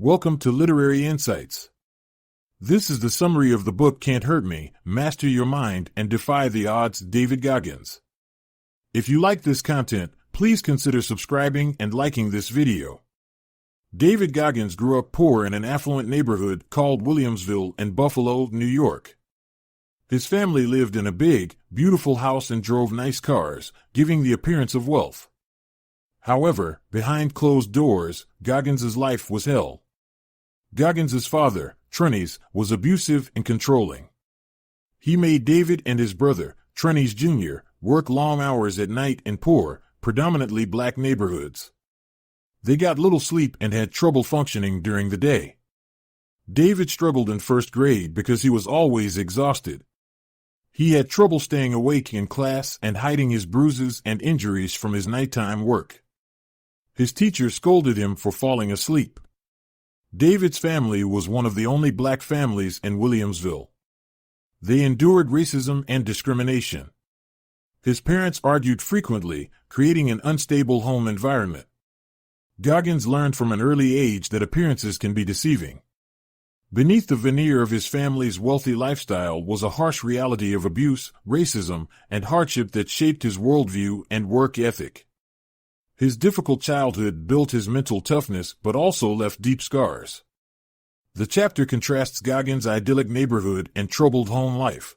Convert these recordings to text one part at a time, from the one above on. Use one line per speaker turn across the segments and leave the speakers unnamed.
Welcome to Literary Insights. This is the summary of the book Can't Hurt Me, Master Your Mind and Defy the Odds, David Goggins. If you like this content, please consider subscribing and liking this video. David Goggins grew up poor in an affluent neighborhood called Williamsville in Buffalo, New York. His family lived in a big, beautiful house and drove nice cars, giving the appearance of wealth. However, behind closed doors, Goggins's life was hell. Goggins's father, Trennies, was abusive and controlling. He made David and his brother, Trennies Jr., work long hours at night in poor, predominantly black neighborhoods. They got little sleep and had trouble functioning during the day. David struggled in first grade because he was always exhausted. He had trouble staying awake in class and hiding his bruises and injuries from his nighttime work. His teacher scolded him for falling asleep. David's family was one of the only black families in Williamsville. They endured racism and discrimination. His parents argued frequently, creating an unstable home environment. Goggins learned from an early age that appearances can be deceiving. Beneath the veneer of his family's wealthy lifestyle was a harsh reality of abuse, racism, and hardship that shaped his worldview and work ethic. His difficult childhood built his mental toughness but also left deep scars. The chapter contrasts Goggins' idyllic neighborhood and troubled home life.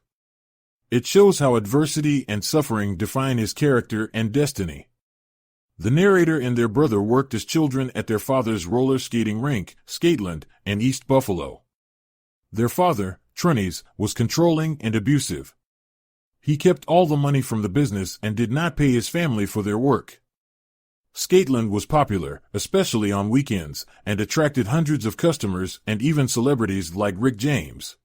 It shows how adversity and suffering define his character and destiny. The narrator and their brother worked as children at their father's roller skating rink, Skateland, in East Buffalo. Their father, Trennies, was controlling and abusive. He kept all the money from the business and did not pay his family for their work. Skateland was popular, especially on weekends, and attracted hundreds of customers and even celebrities like Rick James.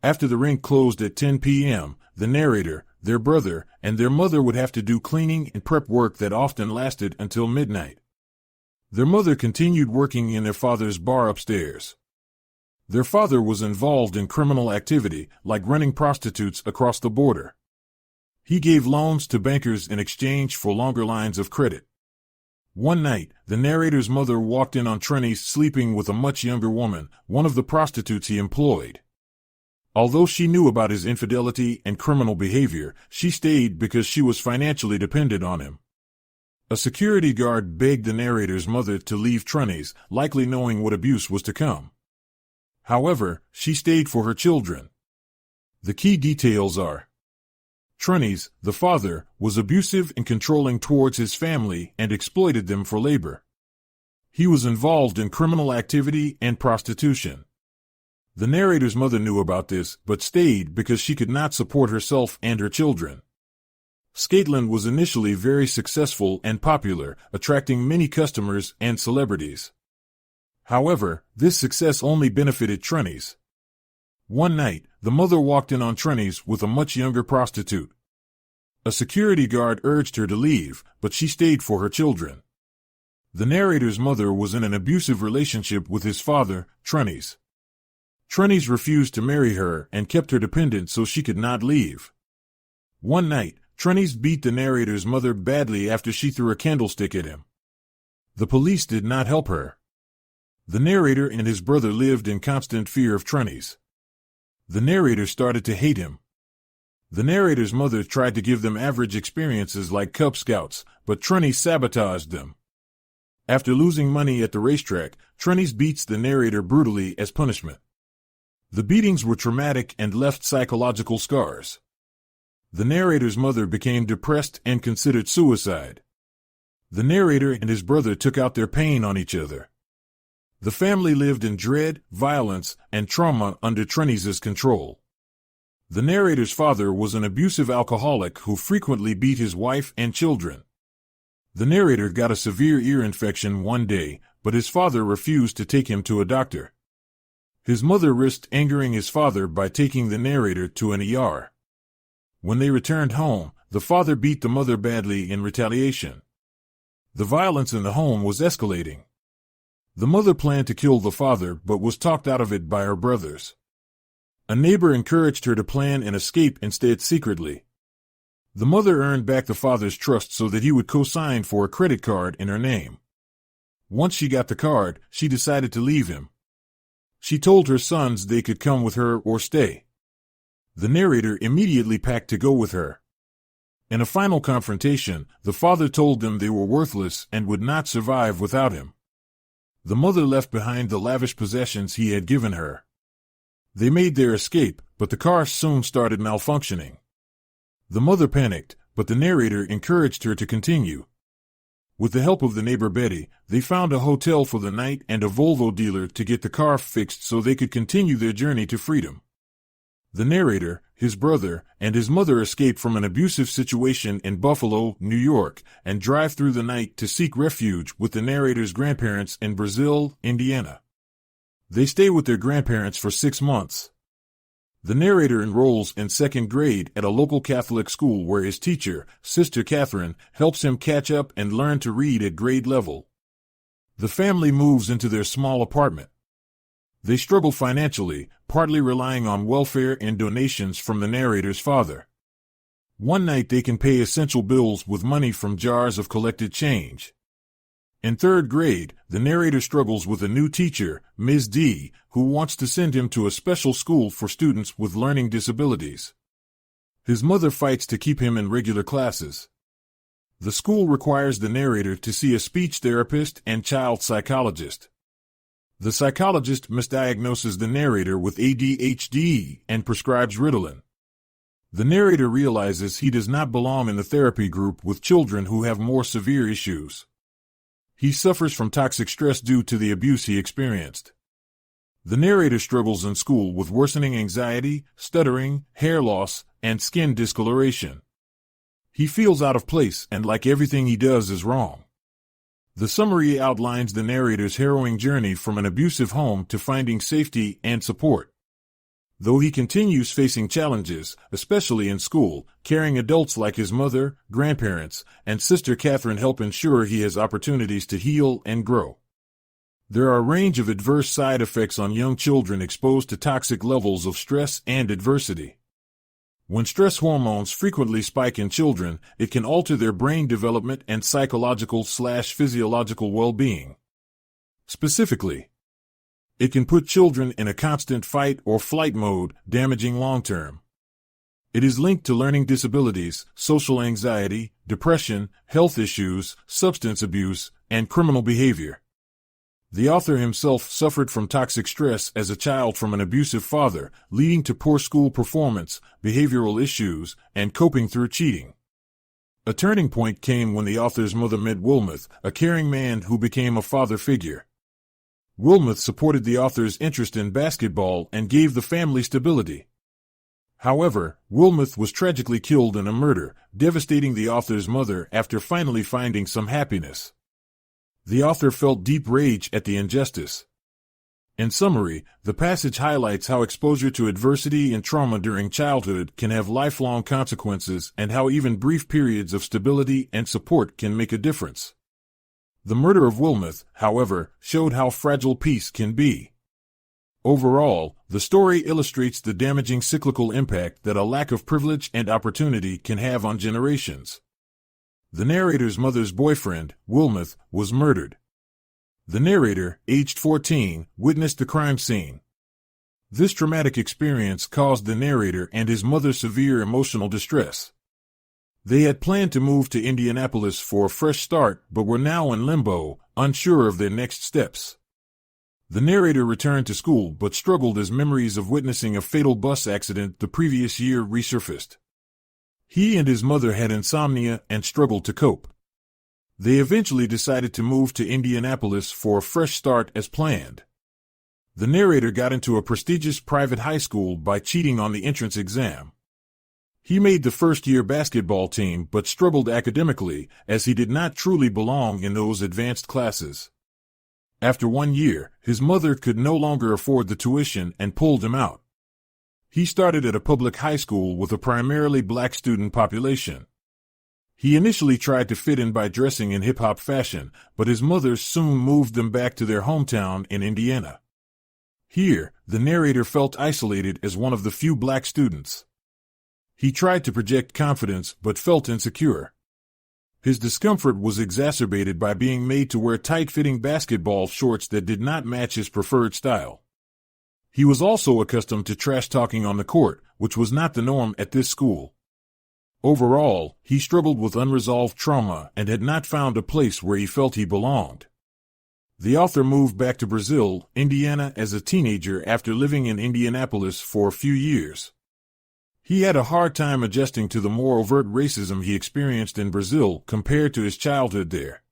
After the rink closed at 10 p.m., the narrator, their brother, and their mother would have to do cleaning and prep work that often lasted until midnight. Their mother continued working in their father's bar upstairs. Their father was involved in criminal activity, like running prostitutes across the border. He gave loans to bankers in exchange for longer lines of credit. One night, the narrator's mother walked in on Trennies sleeping with a much younger woman, one of the prostitutes he employed. Although she knew about his infidelity and criminal behavior, she stayed because she was financially dependent on him. A security guard begged the narrator's mother to leave Trennies, likely knowing what abuse was to come. However, she stayed for her children. The key details are: Trennies, the father, was abusive and controlling towards his family and exploited them for labor. He was involved in criminal activity and prostitution. The narrator's mother knew about this, but stayed because she could not support herself and her children. Skateland was initially very successful and popular, attracting many customers and celebrities. However, this success only benefited Trennies. One night, the mother walked in on Trennies with a much younger prostitute. A security guard urged her to leave, but she stayed for her children. The narrator's mother was in an abusive relationship with his father, Trennies. Trennies refused to marry her and kept her dependent so she could not leave. One night, Trennies beat the narrator's mother badly after she threw a candlestick at him. The police did not help her. The narrator and his brother lived in constant fear of Trennies. The narrator started to hate him. The narrator's mother tried to give them average experiences like Cub Scouts, but Trennies sabotaged them. After losing money at the racetrack, Trennies beats the narrator brutally as punishment. The beatings were traumatic and left psychological scars. The narrator's mother became depressed and considered suicide. The narrator and his brother took out their pain on each other. The family lived in dread, violence, and trauma under Trennies' control. The narrator's father was an abusive alcoholic who frequently beat his wife and children. The narrator got a severe ear infection one day, but his father refused to take him to a doctor. His mother risked angering his father by taking the narrator to an ER. When they returned home, the father beat the mother badly in retaliation. The violence in the home was escalating. The mother planned to kill the father but was talked out of it by her brothers. A neighbor encouraged her to plan an escape instead secretly. The mother earned back the father's trust so that he would co-sign for a credit card in her name. Once she got the card, she decided to leave him. She told her sons they could come with her or stay. The narrator immediately packed to go with her. In a final confrontation, the father told them they were worthless and would not survive without him. The mother left behind the lavish possessions he had given her. They made their escape, but the car soon started malfunctioning. The mother panicked, but the narrator encouraged her to continue. With the help of the neighbor Betty, they found a hotel for the night and a Volvo dealer to get the car fixed so they could continue their journey to freedom. The narrator, his brother, and his mother escape from an abusive situation in Buffalo, New York, and drive through the night to seek refuge with the narrator's grandparents in Brazil, Indiana. They stay with their grandparents for 6 months. The narrator enrolls in 2nd grade at a local Catholic school where his teacher, Sister Catherine, helps him catch up and learn to read at grade level. The family moves into their small apartment. They struggle financially, partly relying on welfare and donations from the narrator's father. One night they can pay essential bills with money from jars of collected change. In 3rd grade, the narrator struggles with a new teacher, Ms. D, who wants to send him to a special school for students with learning disabilities. His mother fights to keep him in regular classes. The school requires the narrator to see a speech therapist and child psychologist. The psychologist misdiagnoses the narrator with ADHD and prescribes Ritalin. The narrator realizes he does not belong in the therapy group with children who have more severe issues. He suffers from toxic stress due to the abuse he experienced. The narrator struggles in school with worsening anxiety, stuttering, hair loss, and skin discoloration. He feels out of place and like everything he does is wrong. The summary outlines the narrator's harrowing journey from an abusive home to finding safety and support. Though he continues facing challenges, especially in school, caring adults like his mother, grandparents, and Sister Catherine help ensure he has opportunities to heal and grow. There are a range of adverse side effects on young children exposed to toxic levels of stress and adversity. When stress hormones frequently spike in children, it can alter their brain development and psychological/physiological well-being. Specifically, it can put children in a constant fight or flight mode, damaging long-term. It is linked to learning disabilities, social anxiety, depression, health issues, substance abuse, and criminal behavior. The author himself suffered from toxic stress as a child from an abusive father, leading to poor school performance, behavioral issues, and coping through cheating. A turning point came when the author's mother met Wilmoth, a caring man who became a father figure. Wilmoth supported the author's interest in basketball and gave the family stability. However, Wilmoth was tragically killed in a murder, devastating the author's mother after finally finding some happiness. The author felt deep rage at the injustice. In summary, the passage highlights how exposure to adversity and trauma during childhood can have lifelong consequences and how even brief periods of stability and support can make a difference. The murder of Wilmoth, however, showed how fragile peace can be. Overall, the story illustrates the damaging cyclical impact that a lack of privilege and opportunity can have on generations. The narrator's mother's boyfriend, Wilmoth, was murdered. The narrator, aged 14, witnessed the crime scene. This traumatic experience caused the narrator and his mother severe emotional distress. They had planned to move to Indianapolis for a fresh start but were now in limbo, unsure of their next steps. The narrator returned to school but struggled as memories of witnessing a fatal bus accident the previous year resurfaced. He and his mother had insomnia and struggled to cope. They eventually decided to move to Indianapolis for a fresh start as planned. The narrator got into a prestigious private high school by cheating on the entrance exam. He made the first-year basketball team but struggled academically as he did not truly belong in those advanced classes. After 1 year, his mother could no longer afford the tuition and pulled him out. He started at a public high school with a primarily black student population. He initially tried to fit in by dressing in hip-hop fashion, but his mother soon moved them back to their hometown in Indiana. Here, the narrator felt isolated as one of the few black students. He tried to project confidence but felt insecure. His discomfort was exacerbated by being made to wear tight-fitting basketball shorts that did not match his preferred style. He was also accustomed to trash-talking on the court, which was not the norm at this school. Overall, he struggled with unresolved trauma and had not found a place where he felt he belonged. The author moved back to Brazil, Indiana as a teenager after living in Indianapolis for a few years. He had a hard time adjusting to the more overt racism he experienced in Brazil compared to his childhood there.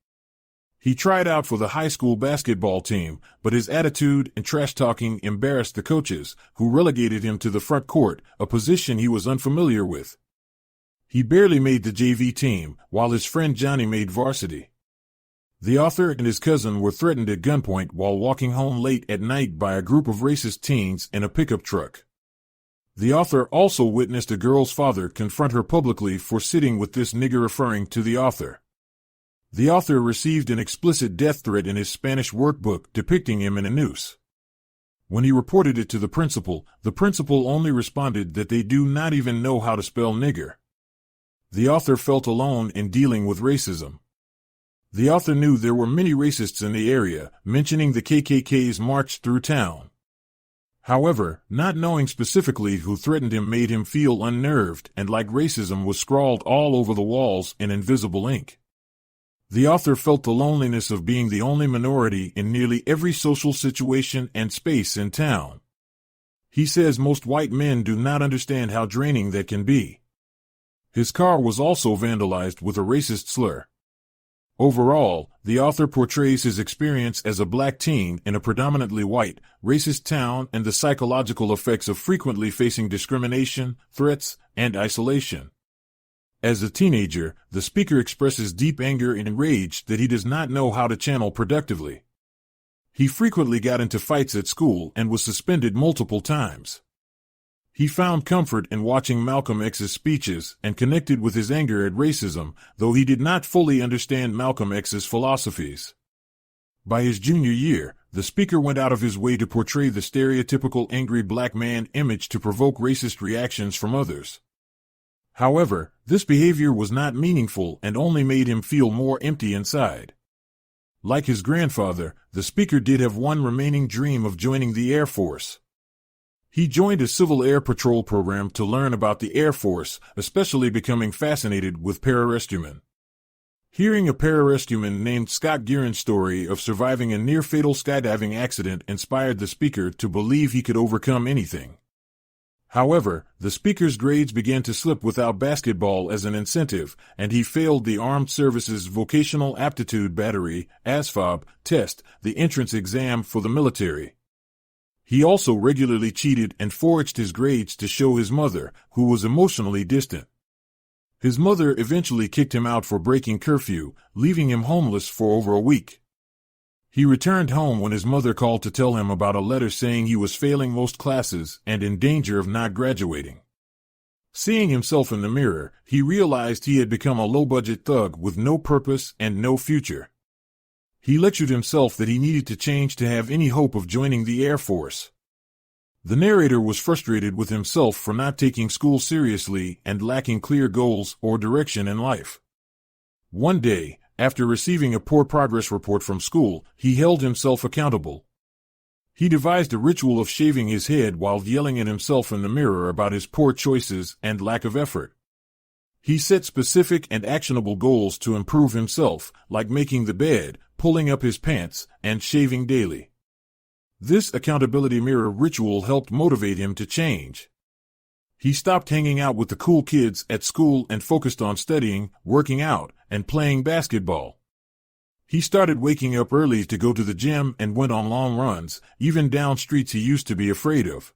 He tried out for the high school basketball team, but his attitude and trash-talking embarrassed the coaches, who relegated him to the front court, a position he was unfamiliar with. He barely made the JV team, while his friend Johnny made varsity. The author and his cousin were threatened at gunpoint while walking home late at night by a group of racist teens in a pickup truck. The author also witnessed a girl's father confront her publicly for sitting with this nigger, referring to the author. The author received an explicit death threat in his Spanish workbook depicting him in a noose. When he reported it to the principal only responded that they do not even know how to spell nigger. The author felt alone in dealing with racism. The author knew there were many racists in the area, mentioning the KKK's march through town. However, not knowing specifically who threatened him made him feel unnerved and like racism was scrawled all over the walls in invisible ink. The author felt the loneliness of being the only minority in nearly every social situation and space in town. He says most white men do not understand how draining that can be. His car was also vandalized with a racist slur. Overall, the author portrays his experience as a black teen in a predominantly white, racist town and the psychological effects of frequently facing discrimination, threats, and isolation. As a teenager, the speaker expresses deep anger and rage that he does not know how to channel productively. He frequently got into fights at school and was suspended multiple times. He found comfort in watching Malcolm X's speeches and connected with his anger at racism, though he did not fully understand Malcolm X's philosophies. By his junior year, the speaker went out of his way to portray the stereotypical angry black man image to provoke racist reactions from others. However, this behavior was not meaningful and only made him feel more empty inside. Like his grandfather, the speaker did have one remaining dream of joining the Air Force. He joined a Civil Air Patrol program to learn about the Air Force, especially becoming fascinated with pararescuemen. Hearing a pararescueman named Scott Guerin's story of surviving a near-fatal skydiving accident inspired the speaker to believe he could overcome anything. However, the speaker's grades began to slip without basketball as an incentive, and he failed the Armed Services Vocational Aptitude Battery (ASVAB) test, the entrance exam for the military. He also regularly cheated and forged his grades to show his mother, who was emotionally distant. His mother eventually kicked him out for breaking curfew, leaving him homeless for over a week. He returned home when his mother called to tell him about a letter saying he was failing most classes and in danger of not graduating. Seeing himself in the mirror, he realized he had become a low-budget thug with no purpose and no future. He lectured himself that he needed to change to have any hope of joining the Air Force. The narrator was frustrated with himself for not taking school seriously and lacking clear goals or direction in life. One day, after receiving a poor progress report from school, he held himself accountable. He devised a ritual of shaving his head while yelling at himself in the mirror about his poor choices and lack of effort. He set specific and actionable goals to improve himself, like making the bed, pulling up his pants, and shaving daily. This accountability mirror ritual helped motivate him to change. He stopped hanging out with the cool kids at school and focused on studying, working out, and playing basketball. He started waking up early to go to the gym and went on long runs, even down streets he used to be afraid of.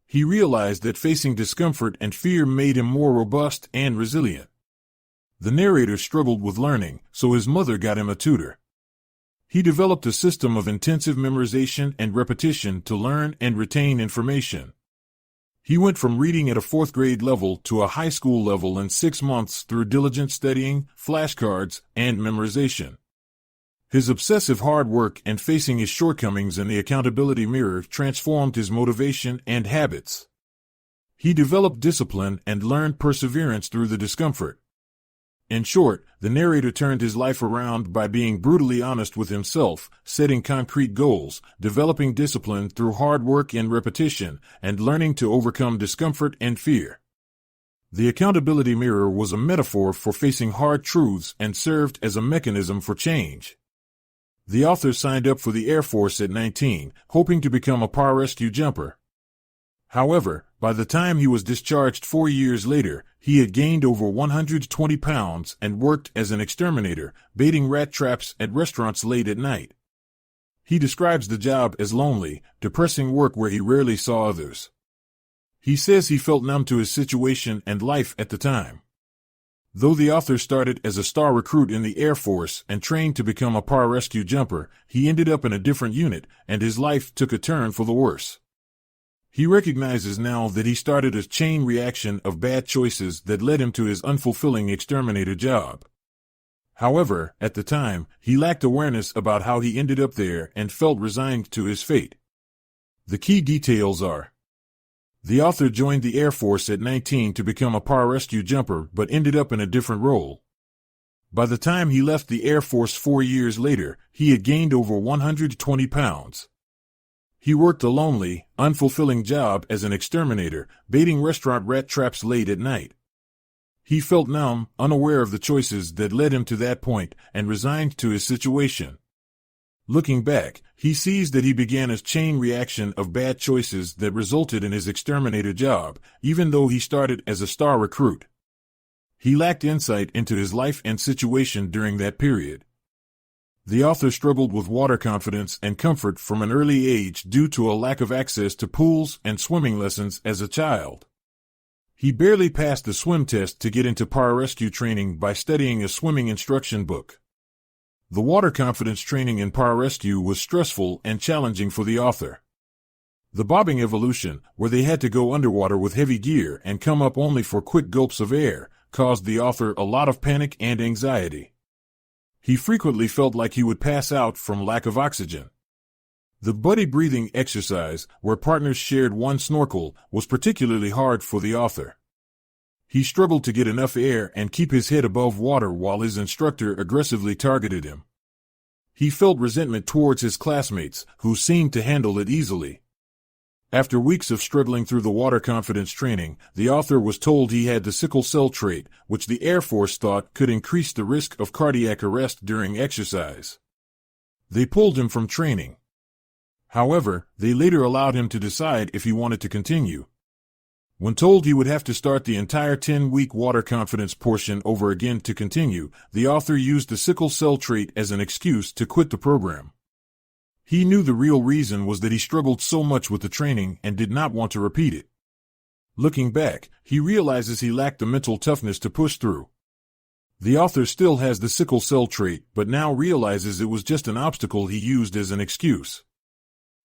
He realized that facing discomfort and fear made him more robust and resilient. The narrator struggled with learning, so his mother got him a tutor. He developed a system of intensive memorization and repetition to learn and retain information. He went from reading at a fourth-grade level to a high school level in 6 months through diligent studying, flashcards, and memorization. His obsessive hard work and facing his shortcomings in the accountability mirror transformed his motivation and habits. He developed discipline and learned perseverance through the discomfort. In short, the narrator turned his life around by being brutally honest with himself, setting concrete goals, developing discipline through hard work and repetition, and learning to overcome discomfort and fear. The accountability mirror was a metaphor for facing hard truths and served as a mechanism for change. The author signed up for the Air Force at 19, hoping to become a pararescue jumper. However, by the time he was discharged 4 years later, he had gained over 120 pounds and worked as an exterminator, baiting rat traps at restaurants late at night. He describes the job as lonely, depressing work where he rarely saw others. He says he felt numb to his situation and life at the time. Though the author started as a star recruit in the Air Force and trained to become a pararescue jumper, he ended up in a different unit, and his life took a turn for the worse. He recognizes now that he started a chain reaction of bad choices that led him to his unfulfilling exterminator job. However, at the time, he lacked awareness about how he ended up there and felt resigned to his fate. The key details are: the author joined the Air Force at 19 to become a pararescue jumper but ended up in a different role. By the time he left the Air Force 4 years later, he had gained over 120 pounds. He worked a lonely, unfulfilling job as an exterminator, baiting restaurant rat traps late at night. He felt numb, unaware of the choices that led him to that point, and resigned to his situation. Looking back, he sees that he began a chain reaction of bad choices that resulted in his exterminator job, even though he started as a star recruit. He lacked insight into his life and situation during that period. The author struggled with water confidence and comfort from an early age due to a lack of access to pools and swimming lessons as a child. He barely passed the swim test to get into pararescue training by studying a swimming instruction book. The water confidence training in pararescue was stressful and challenging for the author. The bobbing evolution, where they had to go underwater with heavy gear and come up only for quick gulps of air, caused the author a lot of panic and anxiety. He frequently felt like he would pass out from lack of oxygen. The buddy breathing exercise, where partners shared one snorkel, was particularly hard for the author. He struggled to get enough air and keep his head above water while his instructor aggressively targeted him. He felt resentment towards his classmates, who seemed to handle it easily. After weeks of struggling through the water confidence training, the author was told he had the sickle cell trait, which the Air Force thought could increase the risk of cardiac arrest during exercise. They pulled him from training. However, they later allowed him to decide if he wanted to continue. When told he would have to start the entire 10-week water confidence portion over again to continue, the author used the sickle cell trait as an excuse to quit the program. He knew the real reason was that he struggled so much with the training and did not want to repeat it. Looking back, he realizes he lacked the mental toughness to push through. The author still has the sickle cell trait, but now realizes it was just an obstacle he used as an excuse.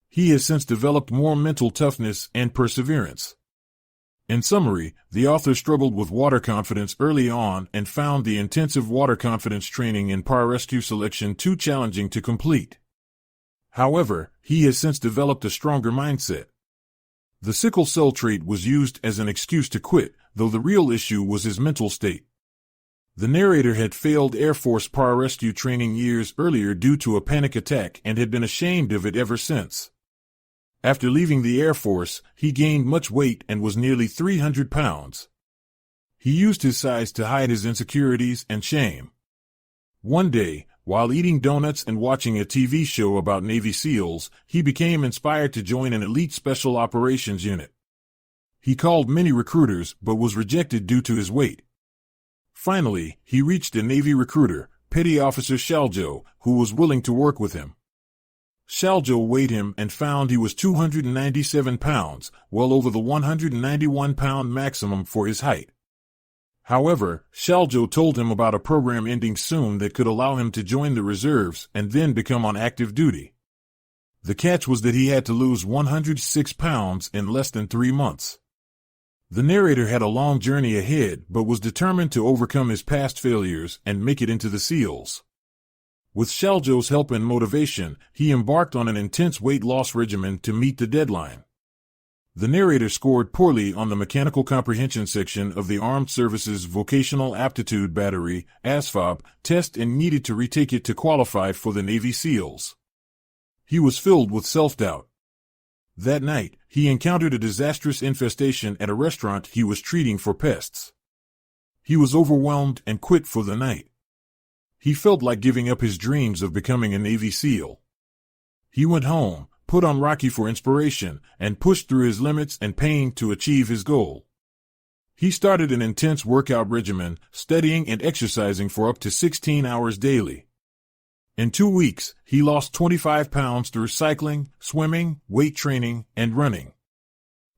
He has since developed more mental toughness and perseverance. In summary, the author struggled with water confidence early on and found the intensive water confidence training in pararescue selection too challenging to complete. However, he has since developed a stronger mindset. The sickle cell trait was used as an excuse to quit, though the real issue was his mental state. The narrator had failed Air Force pararescue training years earlier due to a panic attack and had been ashamed of it ever since. After leaving the Air Force, he gained much weight and was nearly 300 pounds. He used his size to hide his insecurities and shame. One day, while eating donuts and watching a TV show about Navy SEALs, he became inspired to join an elite special operations unit. He called many recruiters but was rejected due to his weight. Finally, he reached a Navy recruiter, Petty Officer Shaljo, who was willing to work with him. Shaljo weighed him and found he was 297 pounds, well over the 191-pound maximum for his height. However, Shaljo told him about a program ending soon that could allow him to join the reserves and then become on active duty. The catch was that he had to lose 106 pounds in less than 3 months. The narrator had a long journey ahead but was determined to overcome his past failures and make it into the SEALs. With Shaljo's help and motivation, he embarked on an intense weight loss regimen to meet the deadline. The narrator scored poorly on the mechanical comprehension section of the Armed Services Vocational Aptitude Battery (ASVAB) test and needed to retake it to qualify for the Navy SEALs. He was filled with self-doubt. That night, he encountered a disastrous infestation at a restaurant he was treating for pests. He was overwhelmed and quit for the night. He felt like giving up his dreams of becoming a Navy SEAL. He went home, put on Rocky for inspiration, and pushed through his limits and pain to achieve his goal. He started an intense workout regimen, studying and exercising for up to 16 hours daily. In 2 weeks, he lost 25 pounds through cycling, swimming, weight training, and running.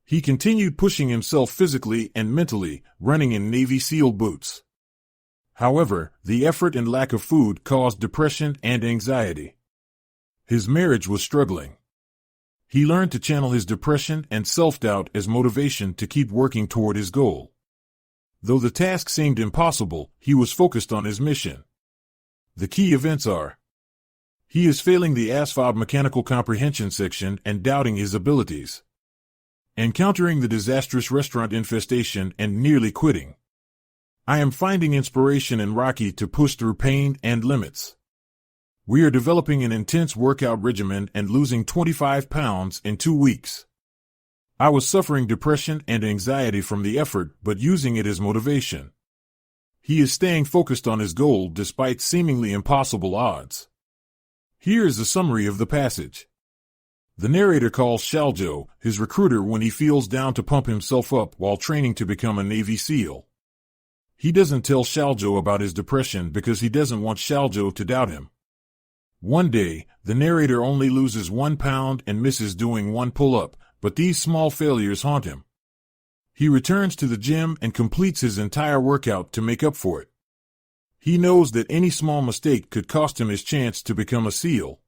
He continued pushing himself physically and mentally, running in Navy SEAL boots. However, the effort and lack of food caused depression and anxiety. His marriage was struggling. He learned to channel his depression and self-doubt as motivation to keep working toward his goal. Though the task seemed impossible, he was focused on his mission. The key events are: he is failing the ASVAB mechanical comprehension section and doubting his abilities, encountering the disastrous restaurant infestation and nearly quitting. I am finding inspiration in Rocky to push through pain and limits. We are developing an intense workout regimen and losing 25 pounds in 2 weeks. I was suffering depression and anxiety from the effort but using it as motivation. He is staying focused on his goal despite seemingly impossible odds. Here is a summary of the passage. The narrator calls Shaljo, his recruiter, when he feels down to pump himself up while training to become a Navy SEAL. He doesn't tell Shaljo about his depression because he doesn't want Shaljo to doubt him. One day, the narrator only loses 1 pound and misses doing 1 pull-up, but these small failures haunt him. He returns to the gym and completes his entire workout to make up for it. He knows that any small mistake could cost him his chance to become a SEAL.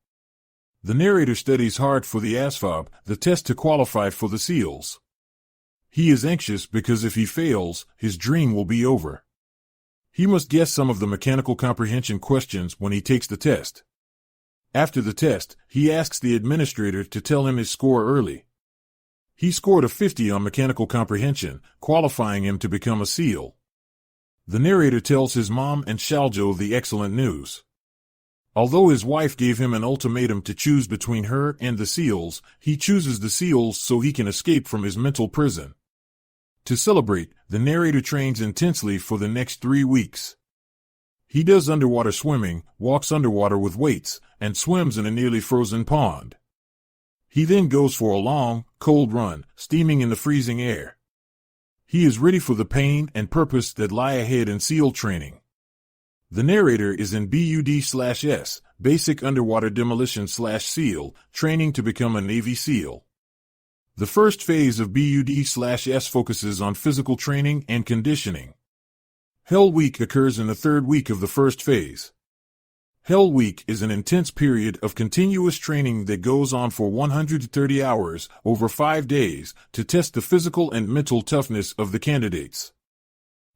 The narrator studies hard for the ASVAB, the test to qualify for the SEALs. He is anxious because if he fails, his dream will be over. He must guess some of the mechanical comprehension questions when he takes the test. After the test, he asks the administrator to tell him his score early. He scored a 50 on mechanical comprehension, qualifying him to become a SEAL. The narrator tells his mom and Shaljo the excellent news. Although his wife gave him an ultimatum to choose between her and the SEALs, he chooses the SEALs so he can escape from his mental prison. To celebrate, the narrator trains intensely for the next 3 weeks. He does underwater swimming, walks underwater with weights, and swims in a nearly frozen pond. He then goes for a long, cold run, steaming in the freezing air. He is ready for the pain and purpose that lie ahead in SEAL training. The narrator is in BUD/S, Basic Underwater Demolition/SEAL, training to become a Navy SEAL. The first phase of BUD/S focuses on physical training and conditioning. Hell Week occurs in the 3rd week of the first phase. Hell Week is an intense period of continuous training that goes on for 130 hours over 5 days to test the physical and mental toughness of the candidates.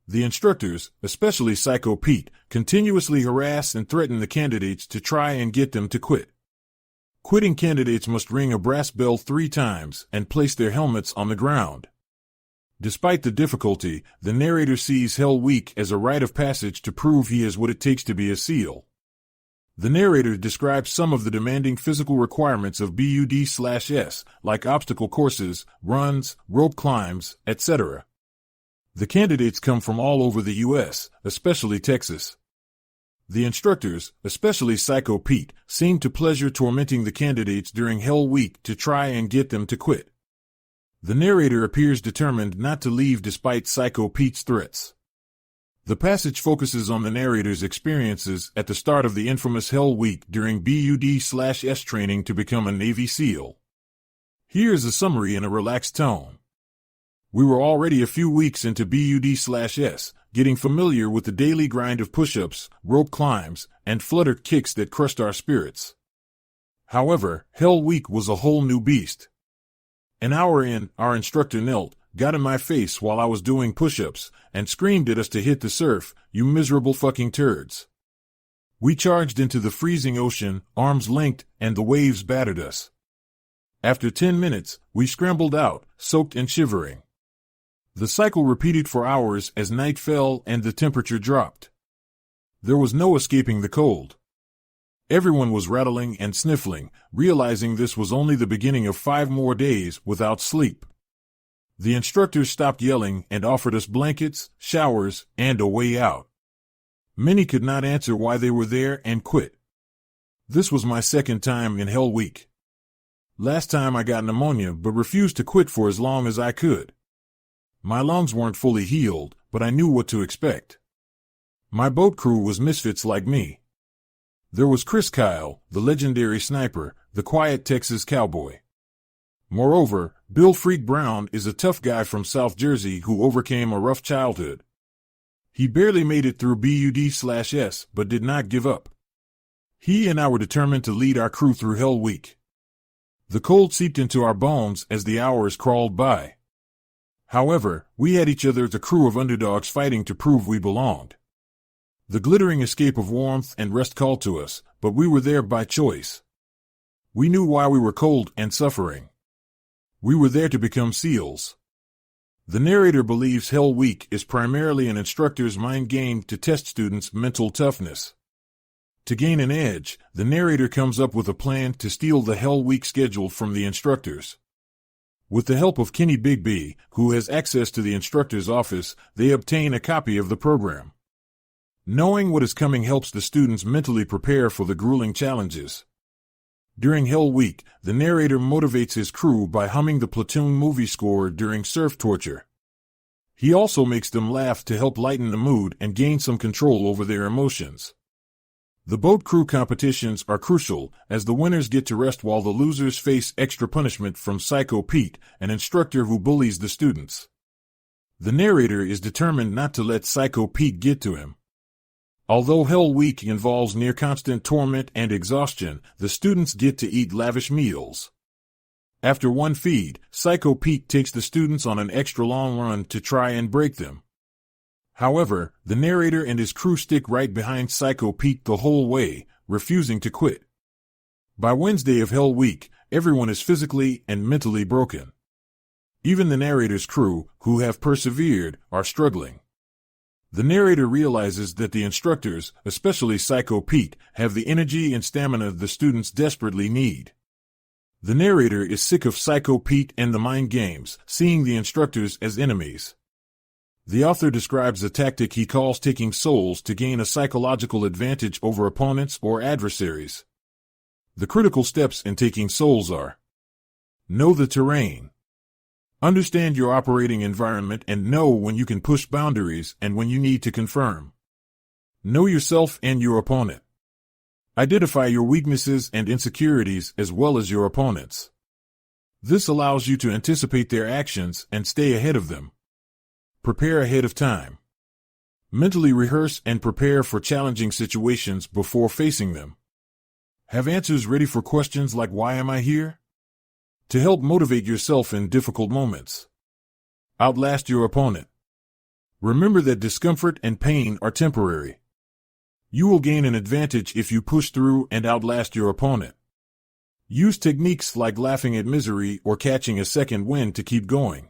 The instructors, especially Psycho Pete, continuously harass and threaten the candidates to try and get them to quit. Quitting candidates must ring a brass bell 3 times and place their helmets on the ground. Despite the difficulty, the narrator sees Hell Week as a rite of passage to prove he has what it takes to be a SEAL. The narrator describes some of the demanding physical requirements of BUD/S, like obstacle courses, runs, rope climbs, etc. The candidates come from all over the U.S., especially Texas. The instructors, especially Psycho Pete, seem to pleasure tormenting the candidates during Hell Week to try and get them to quit. The narrator appears determined not to leave despite Psycho Pete's threats. The passage focuses on the narrator's experiences at the start of the infamous Hell Week during BUD/S training to become a Navy SEAL. Here's a summary in a relaxed tone. We were already a few weeks into BUD/S, getting familiar with the daily grind of push-ups, rope climbs, and flutter kicks that crushed our spirits. However, Hell Week was a whole new beast. An hour in, our instructor knelt, got in my face while I was doing push-ups, and screamed at us to hit the surf, "You miserable fucking turds." We charged into the freezing ocean, arms linked, and the waves battered us. After 10 minutes, we scrambled out, soaked and shivering. The cycle repeated for hours as night fell and the temperature dropped. There was no escaping the cold. Everyone was rattling and sniffling, realizing this was only the beginning of 5 more days without sleep. The instructors stopped yelling and offered us blankets, showers, and a way out. Many could not answer why they were there and quit. This was my second time in Hell Week. Last time I got pneumonia but refused to quit for as long as I could. My lungs weren't fully healed, but I knew what to expect. My boat crew was misfits like me. There was Chris Kyle, the legendary sniper, the quiet Texas cowboy. Moreover, Bill Freak Brown is a tough guy from South Jersey who overcame a rough childhood. He barely made it through BUD/S but did not give up. He and I were determined to lead our crew through Hell Week. The cold seeped into our bones as the hours crawled by. However, we had each other as a crew of underdogs fighting to prove we belonged. The glittering escape of warmth and rest called to us, but we were there by choice. We knew why we were cold and suffering. We were there to become SEALs. The narrator believes Hell Week is primarily an instructor's mind game to test students' mental toughness. To gain an edge, the narrator comes up with a plan to steal the Hell Week schedule from the instructors. With the help of Kenny Bigby, who has access to the instructor's office, they obtain a copy of the program. Knowing what is coming helps the students mentally prepare for the grueling challenges. During Hell Week, the narrator motivates his crew by humming the platoon movie score during surf torture. He also makes them laugh to help lighten the mood and gain some control over their emotions. The boat crew competitions are crucial, as the winners get to rest while the losers face extra punishment from Psycho Pete, an instructor who bullies the students. The narrator is determined not to let Psycho Pete get to him. Although Hell Week involves near constant torment and exhaustion, the students get to eat lavish meals. After one feed, Psycho Pete takes the students on an extra long run to try and break them. However, the narrator and his crew stick right behind Psycho Pete the whole way, refusing to quit. By Wednesday of Hell Week, everyone is physically and mentally broken. Even the narrator's crew, who have persevered, are struggling. The narrator realizes that the instructors, especially Psycho Pete, have the energy and stamina the students desperately need. The narrator is sick of Psycho Pete and the mind games, seeing the instructors as enemies. The author describes a tactic he calls taking souls to gain a psychological advantage over opponents or adversaries. The critical steps in taking souls are: know the terrain. Understand your operating environment and know when you can push boundaries and when you need to confirm. Know yourself and your opponent. Identify your weaknesses and insecurities as well as your opponent's. This allows you to anticipate their actions and stay ahead of them. Prepare ahead of time. Mentally rehearse and prepare for challenging situations before facing them. Have answers ready for questions like "Why am I here?" to help motivate yourself in difficult moments. Outlast your opponent. Remember that discomfort and pain are temporary. You will gain an advantage if you push through and outlast your opponent. Use techniques like laughing at misery or catching a second wind to keep going.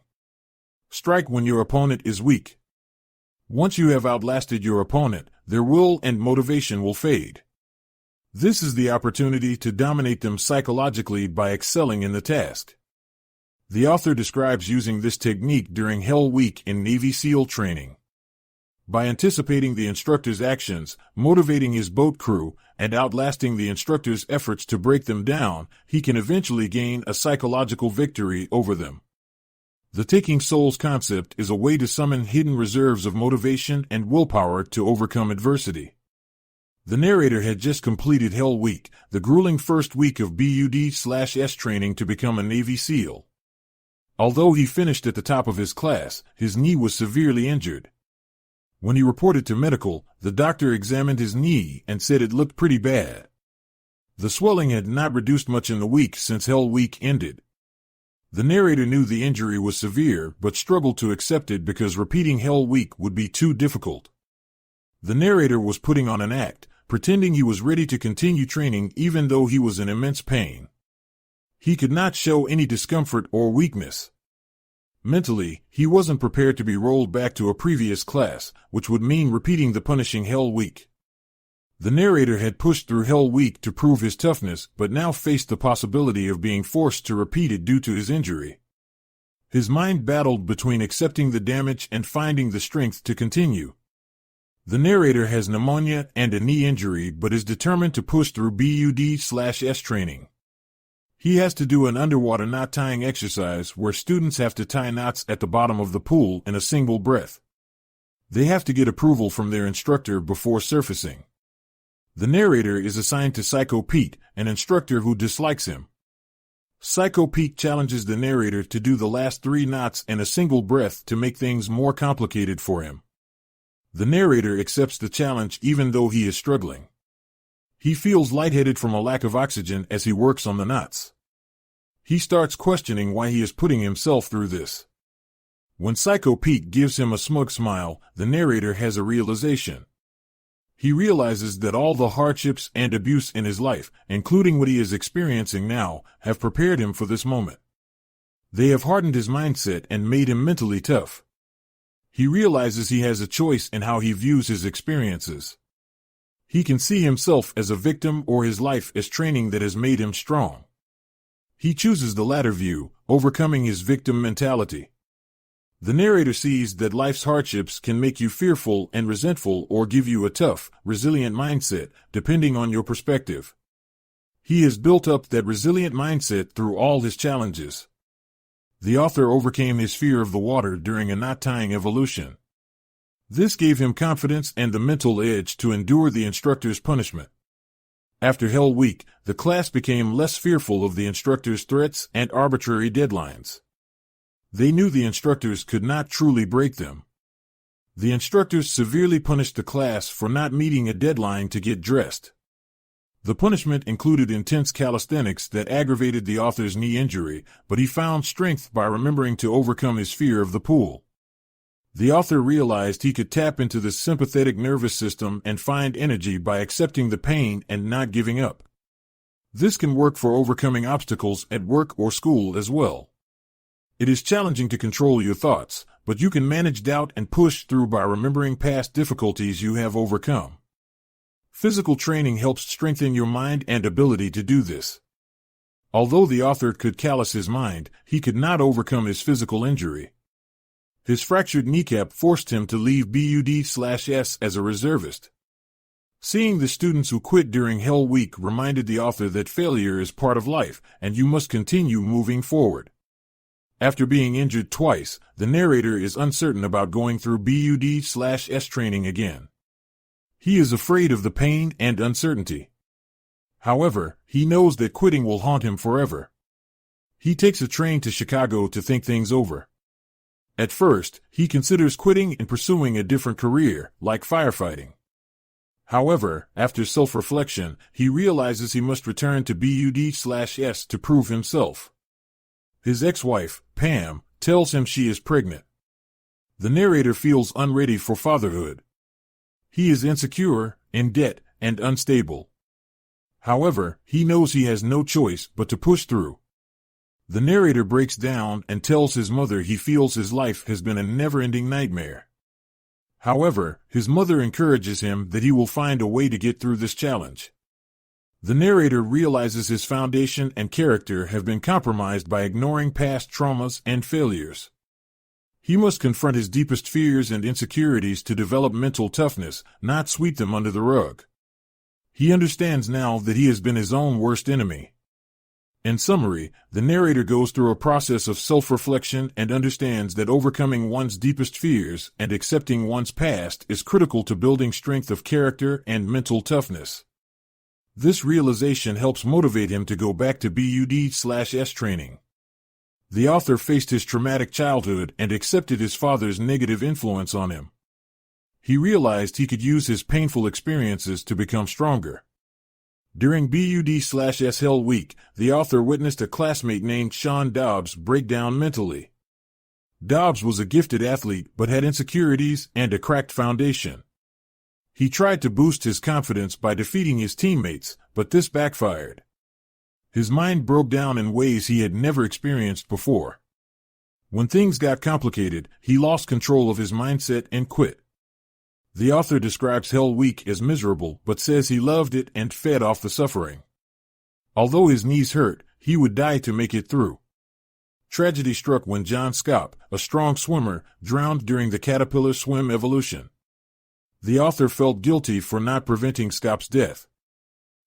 Strike when your opponent is weak. Once you have outlasted your opponent, their will and motivation will fade. This is the opportunity to dominate them psychologically by excelling in the task. The author describes using this technique during Hell Week in Navy SEAL training. By anticipating the instructor's actions, motivating his boat crew, and outlasting the instructor's efforts to break them down, he can eventually gain a psychological victory over them. The taking souls concept is a way to summon hidden reserves of motivation and willpower to overcome adversity. The narrator had just completed Hell Week, the grueling first week of BUD/S training to become a Navy SEAL. Although he finished at the top of his class, his knee was severely injured. When he reported to medical, the doctor examined his knee and said it looked pretty bad. The swelling had not reduced much in the week since Hell Week ended. The narrator knew the injury was severe but struggled to accept it because repeating Hell Week would be too difficult. The narrator was putting on an act, pretending he was ready to continue training even though he was in immense pain. He could not show any discomfort or weakness. Mentally, he wasn't prepared to be rolled back to a previous class, which would mean repeating the punishing Hell Week. The narrator had pushed through Hell Week to prove his toughness, but now faced the possibility of being forced to repeat it due to his injury. His mind battled between accepting the damage and finding the strength to continue. The narrator has pneumonia and a knee injury but is determined to push through BUD/S training. He has to do an underwater knot tying exercise where students have to tie knots at the bottom of the pool in a single breath. They have to get approval from their instructor before surfacing. The narrator is assigned to Psycho Pete, an instructor who dislikes him. Psycho Pete challenges the narrator to do the last 3 knots in a single breath to make things more complicated for him. The narrator accepts the challenge even though he is struggling. He feels lightheaded from a lack of oxygen as he works on the knots. He starts questioning why he is putting himself through this. When Psycho Pete gives him a smug smile, the narrator has a realization. He realizes that all the hardships and abuse in his life, including what he is experiencing now, have prepared him for this moment. They have hardened his mindset and made him mentally tough. He realizes he has a choice in how he views his experiences. He can see himself as a victim or his life as training that has made him strong. He chooses the latter view, overcoming his victim mentality. The narrator sees that life's hardships can make you fearful and resentful or give you a tough, resilient mindset, depending on your perspective. He has built up that resilient mindset through all his challenges. The author overcame his fear of the water during a knot-tying evolution. This gave him confidence and the mental edge to endure the instructor's punishment. After Hell Week, the class became less fearful of the instructor's threats and arbitrary deadlines. They knew the instructors could not truly break them. The instructors severely punished the class for not meeting a deadline to get dressed. The punishment included intense calisthenics that aggravated the author's knee injury, but he found strength by remembering to overcome his fear of the pool. The author realized he could tap into the sympathetic nervous system and find energy by accepting the pain and not giving up. This can work for overcoming obstacles at work or school as well. It is challenging to control your thoughts, but you can manage doubt and push through by remembering past difficulties you have overcome. Physical training helps strengthen your mind and ability to do this. Although the author could callous his mind, he could not overcome his physical injury. His fractured kneecap forced him to leave BUD/S as a reservist. Seeing the students who quit during Hell Week reminded the author that failure is part of life, and you must continue moving forward. After being injured twice, the narrator is uncertain about going through BUD/S training again. He is afraid of the pain and uncertainty. However, he knows that quitting will haunt him forever. He takes a train to Chicago to think things over. At first, he considers quitting and pursuing a different career, like firefighting. However, after self-reflection, he realizes he must return to BUD/S to prove himself. His ex-wife, Pam, tells him she is pregnant. The narrator feels unready for fatherhood. He is insecure, in debt, and unstable. However, he knows he has no choice but to push through. The narrator breaks down and tells his mother he feels his life has been a never-ending nightmare. However, his mother encourages him that he will find a way to get through this challenge. The narrator realizes his foundation and character have been compromised by ignoring past traumas and failures. He must confront his deepest fears and insecurities to develop mental toughness, not sweep them under the rug. He understands now that he has been his own worst enemy. In summary, the narrator goes through a process of self-reflection and understands that overcoming one's deepest fears and accepting one's past is critical to building strength of character and mental toughness. This realization helps motivate him to go back to BUD/S training. The author faced his traumatic childhood and accepted his father's negative influence on him. He realized he could use his painful experiences to become stronger. During BUD/S Hell Week, the author witnessed a classmate named Sean Dobbs break down mentally. Dobbs was a gifted athlete but had insecurities and a cracked foundation. He tried to boost his confidence by defeating his teammates, but this backfired. His mind broke down in ways he had never experienced before. When things got complicated, he lost control of his mindset and quit. The author describes Hell Week as miserable, but says he loved it and fed off the suffering. Although his knees hurt, he would die to make it through. Tragedy struck when John Scopp, a strong swimmer, drowned during the caterpillar swim evolution. The author felt guilty for not preventing Scopp's death.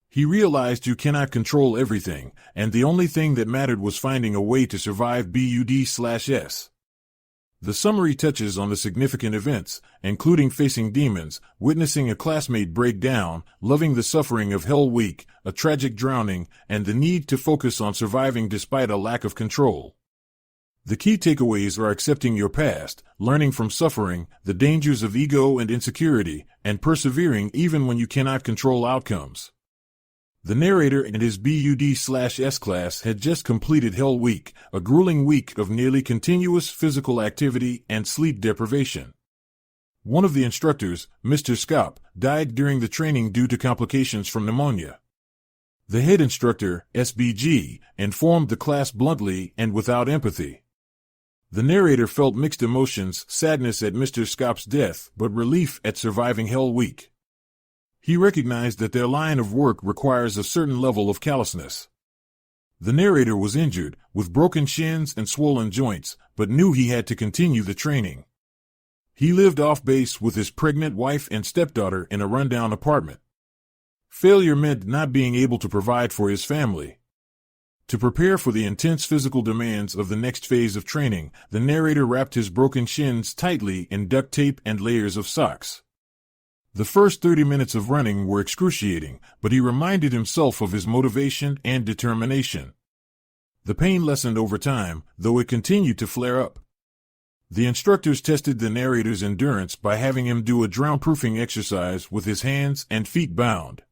He realized you cannot control everything, and the only thing that mattered was finding a way to survive BUD/S. The summary touches on the significant events, including facing demons, witnessing a classmate break down, loving the suffering of Hell Week, a tragic drowning, and the need to focus on surviving despite a lack of control. The key takeaways are accepting your past, learning from suffering, the dangers of ego and insecurity, and persevering even when you cannot control outcomes. The narrator and his BUD/S class had just completed Hell Week, a grueling week of nearly continuous physical activity and sleep deprivation. One of the instructors, Mr. Scopp, died during the training due to complications from pneumonia. The head instructor, SBG, informed the class bluntly and without empathy. The narrator felt mixed emotions, sadness at Mr. Scopp's death, but relief at surviving Hell Week. He recognized that their line of work requires a certain level of callousness. The narrator was injured, with broken shins and swollen joints, but knew he had to continue the training. He lived off base with his pregnant wife and stepdaughter in a rundown apartment. Failure meant not being able to provide for his family. To prepare for the intense physical demands of the next phase of training, the narrator wrapped his broken shins tightly in duct tape and layers of socks. The first 30 minutes of running were excruciating, but he reminded himself of his motivation and determination. The pain lessened over time, though it continued to flare up. The instructors tested the narrator's endurance by having him do a drown-proofing exercise with his hands and feet bound.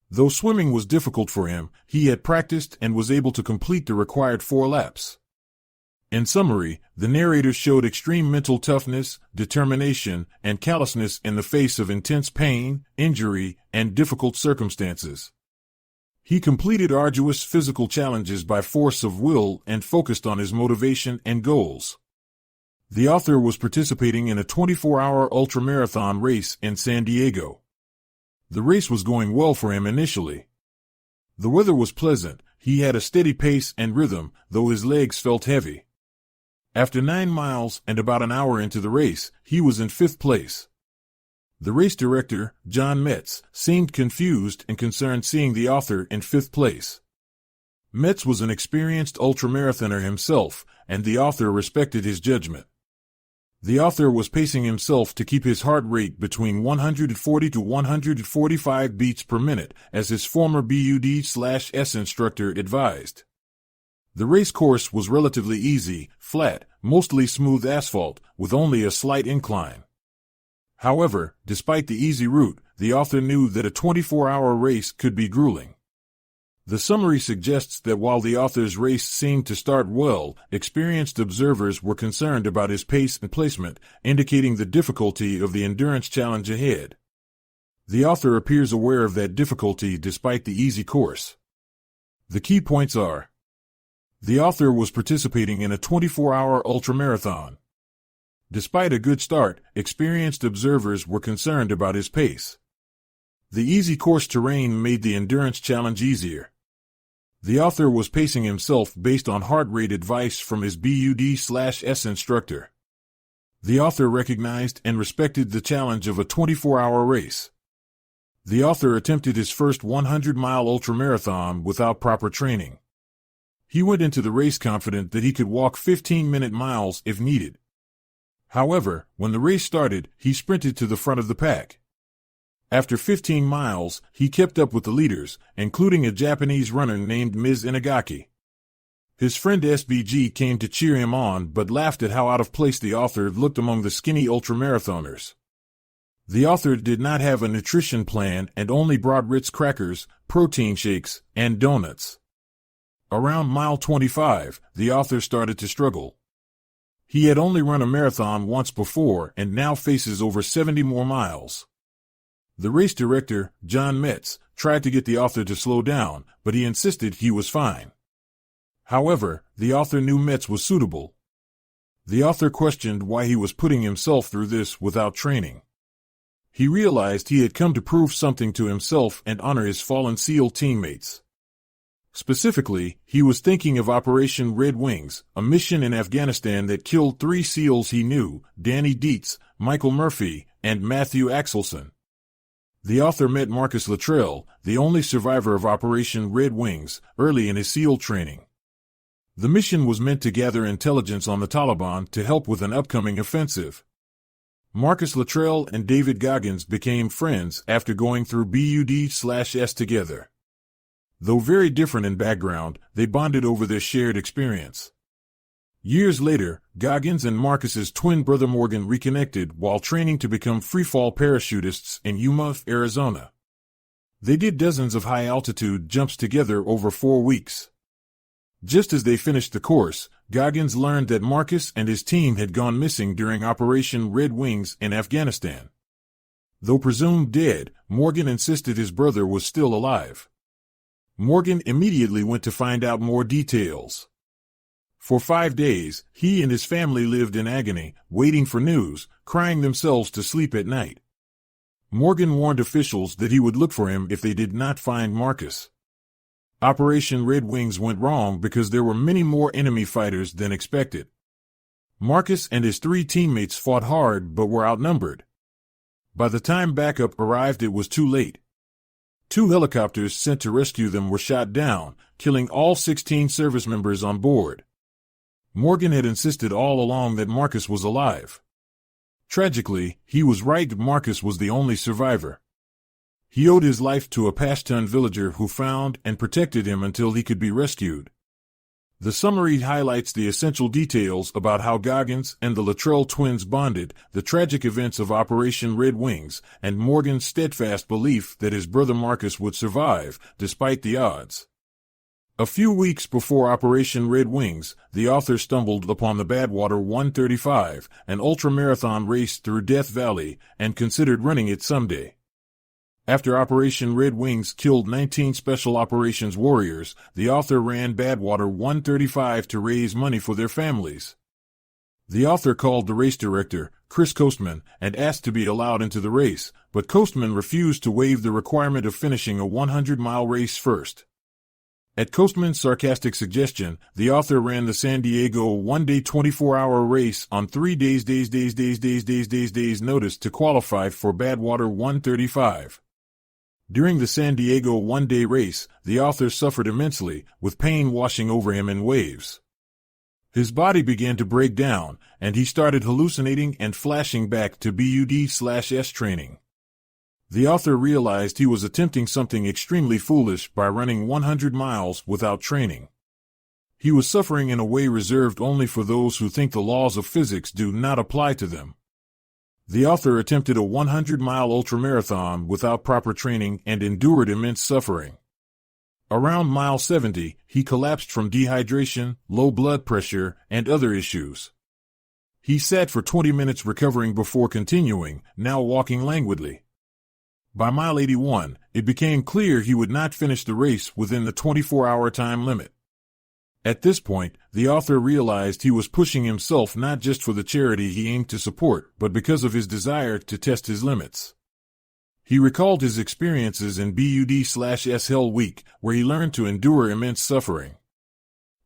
Though swimming was difficult for him, he had practiced and was able to complete the required 4 laps. In summary, the narrator showed extreme mental toughness, determination, and callousness in the face of intense pain, injury, and difficult circumstances. He completed arduous physical challenges by force of will and focused on his motivation and goals. The author was participating in a 24-hour ultramarathon race in San Diego. The race was going well for him initially. The weather was pleasant, he had a steady pace and rhythm, though his legs felt heavy. After 9 miles and about an hour into the race, he was in 5th place. The race director, John Metz, seemed confused and concerned seeing the author in 5th place. Metz was an experienced ultramarathoner himself, and the author respected his judgment. The author was pacing himself to keep his heart rate between 140 to 145 beats per minute, as his former BUD/S instructor advised. The race course was relatively easy, flat, mostly smooth asphalt, with only a slight incline. However, despite the easy route, the author knew that a 24-hour race could be grueling. The summary suggests that while the author's race seemed to start well, experienced observers were concerned about his pace and placement, indicating the difficulty of the endurance challenge ahead. The author appears aware of that difficulty despite the easy course. The key points are: the author was participating in a 24-hour ultramarathon. Despite a good start, experienced observers were concerned about his pace. The easy course terrain made the endurance challenge easier. The author was pacing himself based on heart rate advice from his BUD/S instructor. The author recognized and respected the challenge of a 24-hour race. The author attempted his first 100-mile ultramarathon without proper training. He went into the race confident that he could walk 15-minute miles if needed. However, when the race started, he sprinted to the front of the pack. After 15 miles, he kept up with the leaders, including a Japanese runner named Ms. Inagaki. His friend SBG came to cheer him on but laughed at how out of place the author looked among the skinny ultramarathoners. The author did not have a nutrition plan and only brought Ritz crackers, protein shakes, and donuts. Around mile 25, the author started to struggle. He had only run a marathon once before and now faces over 70 more miles. The race director, John Metz, tried to get the author to slow down, but he insisted he was fine. However, the author knew METS was suitable. The author questioned why he was putting himself through this without training. He realized he had come to prove something to himself and honor his fallen SEAL teammates. Specifically, he was thinking of Operation Red Wings, a mission in Afghanistan that killed 3 SEALs he knew: Danny Dietz, Michael Murphy, and Matthew Axelson. The author met Marcus Luttrell, the only survivor of Operation Red Wings, early in his SEAL training. The mission was meant to gather intelligence on the Taliban to help with an upcoming offensive. Marcus Luttrell and David Goggins became friends after going through BUD/S together. Though very different in background, they bonded over their shared experience. Years later, Goggins and Marcus's twin brother Morgan reconnected while training to become freefall parachutists in Yuma, Arizona. They did dozens of high-altitude jumps together over 4 weeks. Just as they finished the course, Goggins learned that Marcus and his team had gone missing during Operation Red Wings in Afghanistan. Though presumed dead, Morgan insisted his brother was still alive. Morgan immediately went to find out more details. For 5 days, he and his family lived in agony, waiting for news, crying themselves to sleep at night. Morgan warned officials that he would look for him if they did not find Marcus. Operation Red Wings went wrong because there were many more enemy fighters than expected. Marcus and his 3 teammates fought hard but were outnumbered. By the time backup arrived, it was too late. 2 helicopters sent to rescue them were shot down, killing all 16 service members on board. Morgan had insisted all along that Marcus was alive. Tragically, he was right. Marcus was the only survivor. He owed his life to a Pashtun villager who found and protected him until he could be rescued. The summary highlights the essential details about how Goggins and the Luttrell twins bonded, the tragic events of Operation Red Wings, and Morgan's steadfast belief that his brother Marcus would survive, despite the odds. A few weeks before Operation Red Wings, the author stumbled upon the Badwater 135, an ultramarathon race through Death Valley, and considered running it someday. After Operation Red Wings killed 19 Special Operations warriors, the author ran Badwater 135 to raise money for their families. The author called the race director, Chris Coastman, and asked to be allowed into the race, but Coastman refused to waive the requirement of finishing a 100-mile race first. At Coastman's sarcastic suggestion, the author ran the San Diego one-day 24-hour race on 3 days notice to qualify for Badwater 135. During the San Diego one-day race, the author suffered immensely, with pain washing over him in waves. His body began to break down, and he started hallucinating and flashing back to BUD/S training. The author realized he was attempting something extremely foolish by running 100 miles without training. He was suffering in a way reserved only for those who think the laws of physics do not apply to them. The author attempted a 100-mile ultramarathon without proper training and endured immense suffering. Around mile 70, he collapsed from dehydration, low blood pressure, and other issues. He sat for 20 minutes recovering before continuing, now walking languidly. By mile 81, it became clear he would not finish the race within the 24-hour time limit. At this point, the author realized he was pushing himself not just for the charity he aimed to support, but because of his desire to test his limits. He recalled his experiences in BUD/S Hell Week, where he learned to endure immense suffering.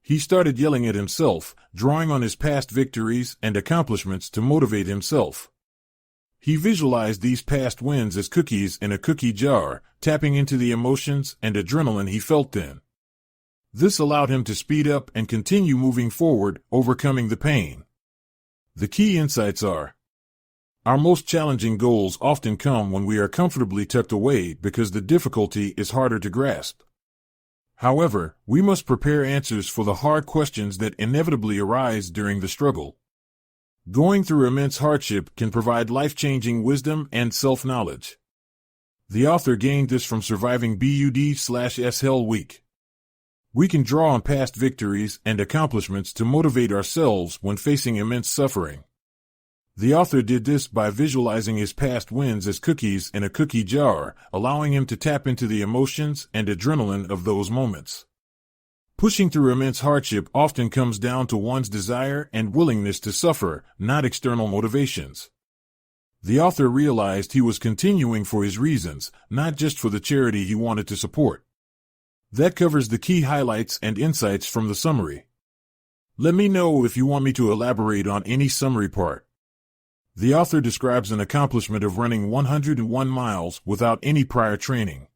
He started yelling at himself, drawing on his past victories and accomplishments to motivate himself. He visualized these past wins as cookies in a cookie jar, tapping into the emotions and adrenaline he felt then. This allowed him to speed up and continue moving forward, overcoming the pain. The key insights are: our most challenging goals often come when we are comfortably tucked away because the difficulty is harder to grasp. However, we must prepare answers for the hard questions that inevitably arise during the struggle. Going through immense hardship can provide life-changing wisdom and self-knowledge. The author gained this from surviving BUD/S Hell Week. We can draw on past victories and accomplishments to motivate ourselves when facing immense suffering. The author did this by visualizing his past wins as cookies in a cookie jar, allowing him to tap into the emotions and adrenaline of those moments. Pushing through immense hardship often comes down to one's desire and willingness to suffer, not external motivations. The author realized he was continuing for his reasons, not just for the charity he wanted to support. That covers the key highlights and insights from the summary. Let me know if you want me to elaborate on any summary part. The author describes an accomplishment of running 101 miles without any prior training.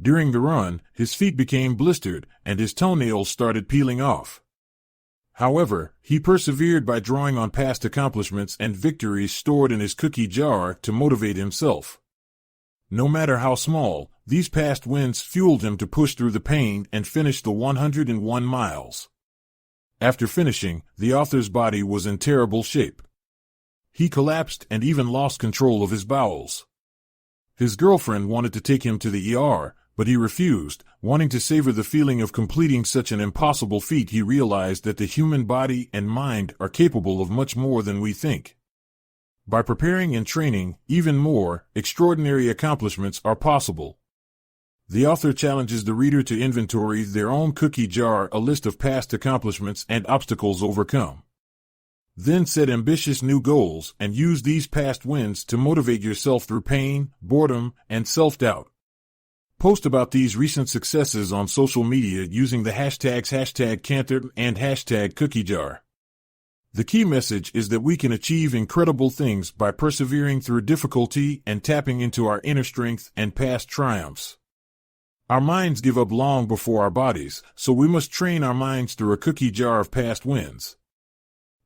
During the run, his feet became blistered and his toenails started peeling off. However, he persevered by drawing on past accomplishments and victories stored in his cookie jar to motivate himself. No matter how small, these past wins fueled him to push through the pain and finish the 101 miles. After finishing, the author's body was in terrible shape. He collapsed and even lost control of his bowels. His girlfriend wanted to take him to the ER, but he refused. Wanting to savor the feeling of completing such an impossible feat, he realized that the human body and mind are capable of much more than we think. By preparing and training, even more extraordinary accomplishments are possible. The author challenges the reader to inventory their own cookie jar, a list of past accomplishments and obstacles overcome. Then set ambitious new goals and use these past wins to motivate yourself through pain, boredom, and self-doubt. Post about these recent successes on social media using the hashtags #Cantor and #CookieJar. The key message is that we can achieve incredible things by persevering through difficulty and tapping into our inner strength and past triumphs. Our minds give up long before our bodies, so we must train our minds through a cookie jar of past wins.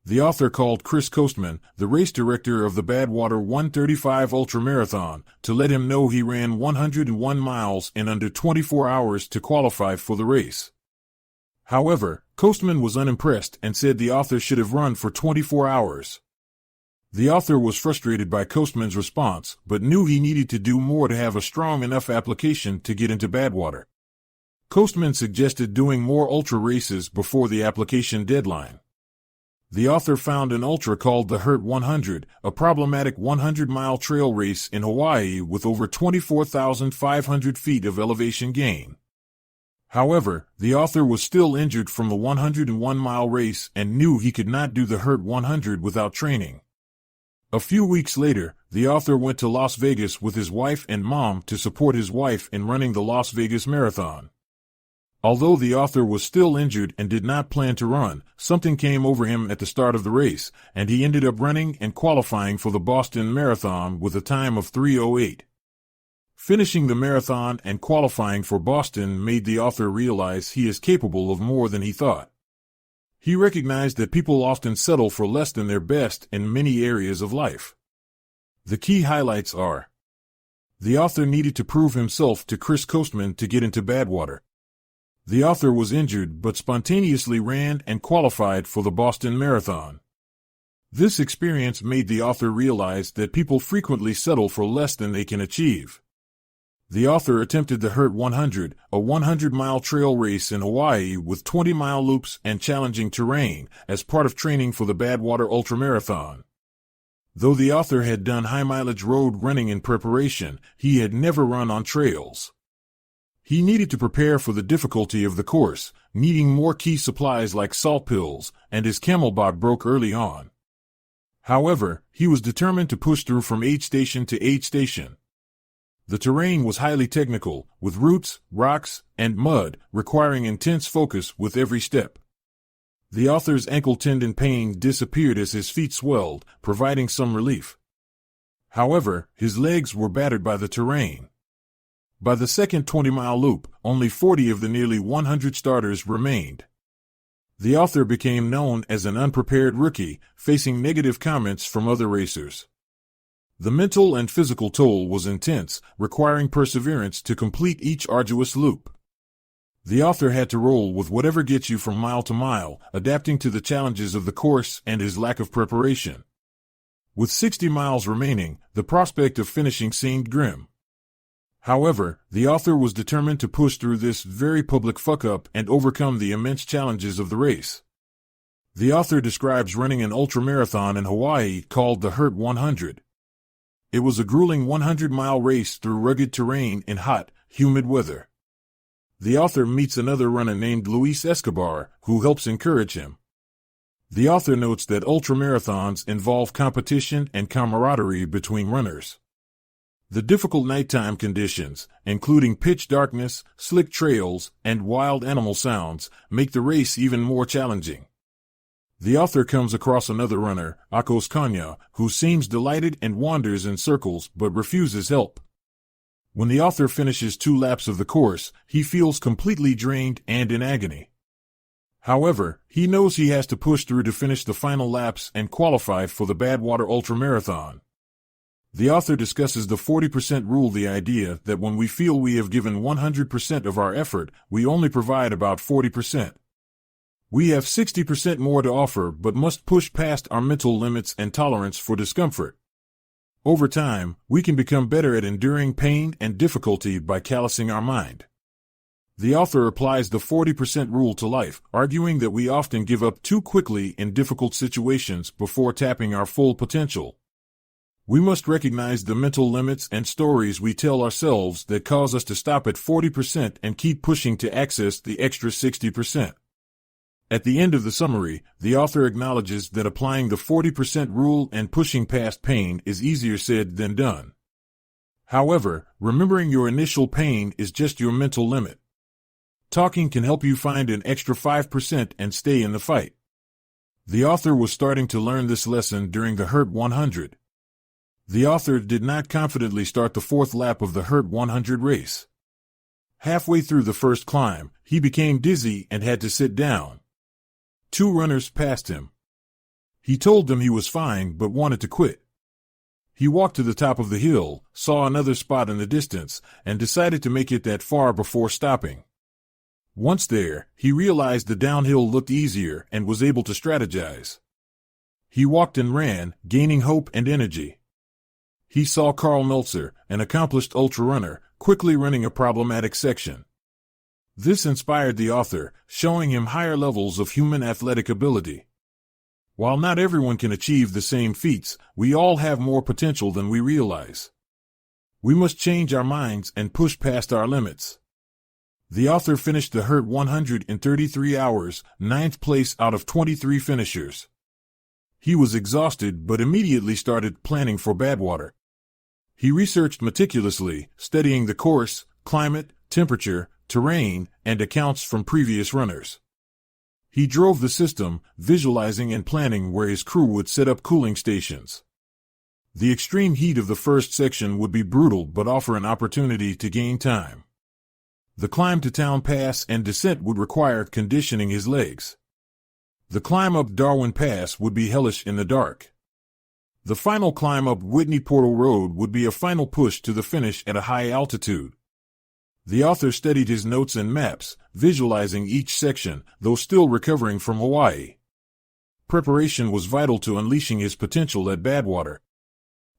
The author called Chris Coastman, the race director of the Badwater 135 Ultramarathon, to let him know he ran 101 miles in under 24 hours to qualify for the race. However, Coastman was unimpressed and said the author should have run for 24 hours. The author was frustrated by Coastman's response, but knew he needed to do more to have a strong enough application to get into Badwater. Coastman suggested doing more ultra races before the application deadline. The author found an ultra called the Hurt 100, a problematic 100-mile trail race in Hawaii with over 24,500 feet of elevation gain. However, the author was still injured from the 101-mile race and knew he could not do the Hurt 100 without training. A few weeks later, the author went to Las Vegas with his wife and mom to support his wife in running the Las Vegas Marathon. Although the author was still injured and did not plan to run, something came over him at the start of the race, and he ended up running and qualifying for the Boston Marathon with a time of 3:08. Finishing the marathon and qualifying for Boston made the author realize he is capable of more than he thought. He recognized that people often settle for less than their best in many areas of life. The key highlights are: the author needed to prove himself to Chris Coastman to get into Badwater. The author was injured but spontaneously ran and qualified for the Boston Marathon. This experience made the author realize that people frequently settle for less than they can achieve. The author attempted the Hurt 100, a 100-mile trail race in Hawaii with 20-mile loops and challenging terrain, as part of training for the Badwater Ultramarathon. Though the author had done high-mileage road running in preparation, he had never run on trails. He needed to prepare for the difficulty of the course, needing more key supplies like salt pills, and his camelback broke early on. However, he was determined to push through from aid station to aid station. The terrain was highly technical, with roots, rocks, and mud, requiring intense focus with every step. The author's ankle tendon pain disappeared as his feet swelled, providing some relief. However, his legs were battered by the terrain. By the second 20-mile loop, only 40 of the nearly 100 starters remained. The author became known as an unprepared rookie, facing negative comments from other racers. The mental and physical toll was intense, requiring perseverance to complete each arduous loop. The author had to roll with whatever gets you from mile to mile, adapting to the challenges of the course and his lack of preparation. With 60 miles remaining, the prospect of finishing seemed grim. However, the author was determined to push through this very public fuck-up and overcome the immense challenges of the race. The author describes running an ultramarathon in Hawaii called the Hurt 100. It was a grueling 100-mile race through rugged terrain in hot, humid weather. The author meets another runner named Luis Escobar, who helps encourage him. The author notes that ultramarathons involve competition and camaraderie between runners. The difficult nighttime conditions, including pitch darkness, slick trails, and wild animal sounds, make the race even more challenging. The author comes across another runner, Akos Kanya, who seems delighted and wanders in circles but refuses help. When the author finishes 2 laps of the course, he feels completely drained and in agony. However, he knows he has to push through to finish the final laps and qualify for the Badwater Ultramarathon. The author discusses the 40% rule, the idea that when we feel we have given 100% of our effort, we only provide about 40%. We have 60% more to offer but must push past our mental limits and tolerance for discomfort. Over time, we can become better at enduring pain and difficulty by callousing our mind. The author applies the 40% rule to life, arguing that we often give up too quickly in difficult situations before tapping our full potential. We must recognize the mental limits and stories we tell ourselves that cause us to stop at 40% and keep pushing to access the extra 60%. At the end of the summary, the author acknowledges that applying the 40% rule and pushing past pain is easier said than done. However, remembering your initial pain is just your mental limit. Talking can help you find an extra 5% and stay in the fight. The author was starting to learn this lesson during the Hurt 100. The author did not confidently start the 4th lap of the Hurt 100 race. Halfway through the first climb, he became dizzy and had to sit down. 2 runners passed him. He told them he was fine but wanted to quit. He walked to the top of the hill, saw another spot in the distance, and decided to make it that far before stopping. Once there, he realized the downhill looked easier and was able to strategize. He walked and ran, gaining hope and energy. He saw Karl Meltzer, an accomplished ultra-runner, quickly running a problematic section. This inspired the author, showing him higher levels of human athletic ability. While not everyone can achieve the same feats, we all have more potential than we realize. We must change our minds and push past our limits. The author finished the Hurt 100 in 33 hours, 9th place out of 23 finishers. He was exhausted but immediately started planning for Badwater. He researched meticulously, studying the course, climate, temperature, terrain, and accounts from previous runners. He drove the system, visualizing and planning where his crew would set up cooling stations. The extreme heat of the first section would be brutal but offer an opportunity to gain time. The climb to Town Pass and descent would require conditioning his legs. The climb up Darwin Pass would be hellish in the dark. The final climb up Whitney Portal Road would be a final push to the finish at a high altitude. The author studied his notes and maps, visualizing each section, though still recovering from Hawaii. Preparation was vital to unleashing his potential at Badwater.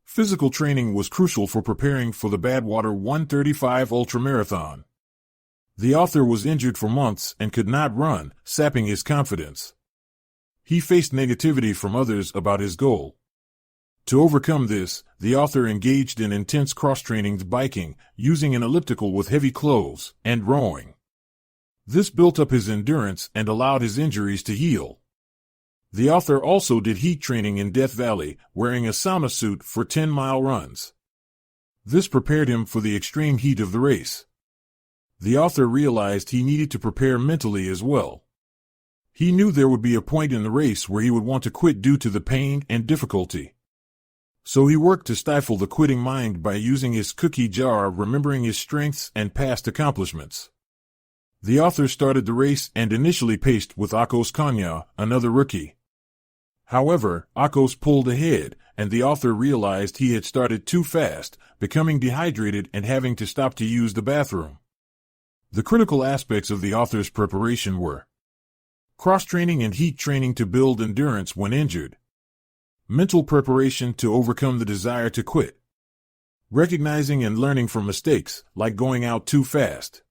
Physical training was crucial for preparing for the Badwater 135 Ultramarathon. The author was injured for months and could not run, sapping his confidence. He faced negativity from others about his goal. To overcome this, the author engaged in intense cross-training, biking, using an elliptical with heavy clothes, and rowing. This built up his endurance and allowed his injuries to heal. The author also did heat training in Death Valley, wearing a sauna suit for 10-mile runs. This prepared him for the extreme heat of the race. The author realized he needed to prepare mentally as well. He knew there would be a point in the race where he would want to quit due to the pain and difficulty. So he worked to stifle the quitting mind by using his cookie jar, remembering his strengths and past accomplishments. The author started the race and initially paced with Akos Kanya, another rookie. However, Akos pulled ahead, and the author realized he had started too fast, becoming dehydrated and having to stop to use the bathroom. The critical aspects of the author's preparation were cross-training and heat training to build endurance when injured, mental preparation to overcome the desire to quit, recognizing and learning from mistakes, like going out too fast,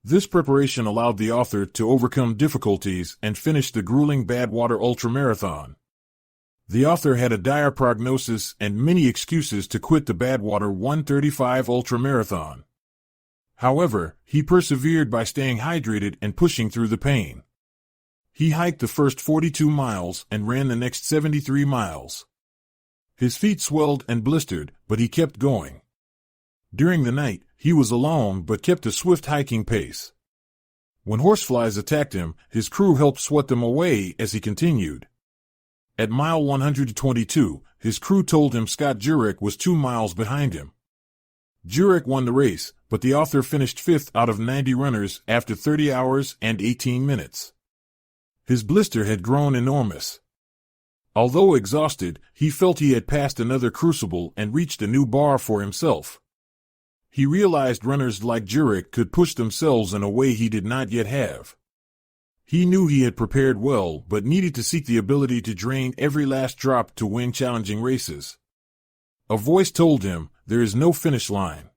This preparation allowed the author to overcome difficulties and finish the grueling Badwater ultramarathon. The author had a dire prognosis and many excuses to quit the Badwater 135 ultramarathon. However, he persevered by staying hydrated and pushing through the pain. He hiked the first 42 miles and ran the next 73 miles. His feet swelled and blistered, but he kept going. During the night, he was alone but kept a swift hiking pace. When horseflies attacked him, his crew helped swat them away as he continued. At mile 122, his crew told him Scott Jurek was 2 miles behind him. Jurek won the race, but the author finished 5th out of 90 runners after 30 hours and 18 minutes. His blister had grown enormous. Although exhausted, he felt he had passed another crucible and reached a new bar for himself. He realized runners like Jurek could push themselves in a way he did not yet have. He knew he had prepared well but needed to seek the ability to drain every last drop to win challenging races. A voice told him, "There is no finish line."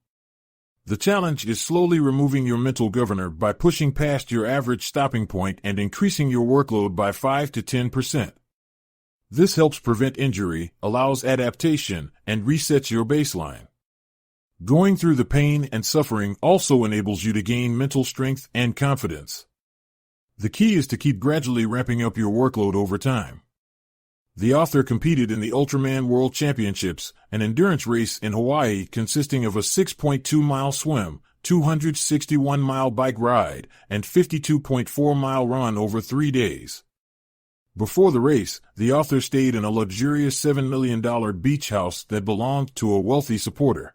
The challenge is slowly removing your mental governor by pushing past your average stopping point and increasing your workload by 5 to 10%. This helps prevent injury, allows adaptation, and resets your baseline. Going through the pain and suffering also enables you to gain mental strength and confidence. The key is to keep gradually ramping up your workload over time. The author competed in the Ultraman World Championships, an endurance race in Hawaii consisting of a 6.2-mile swim, 261-mile bike ride, and 52.4-mile run over 3 days. Before the race, the author stayed in a luxurious $7 million beach house that belonged to a wealthy supporter.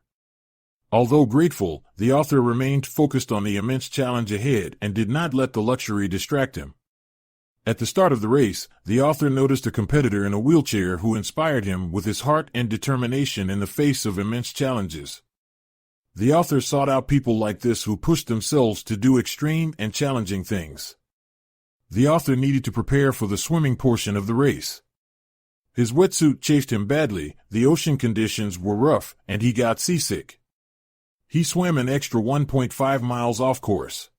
Although grateful, the author remained focused on the immense challenge ahead and did not let the luxury distract him. At the start of the race, the author noticed a competitor in a wheelchair who inspired him with his heart and determination in the face of immense challenges. The author sought out people like this who pushed themselves to do extreme and challenging things. The author needed to prepare for the swimming portion of the race. His wetsuit chafed him badly, the ocean conditions were rough, and he got seasick. He swam an extra 1.5 miles off course.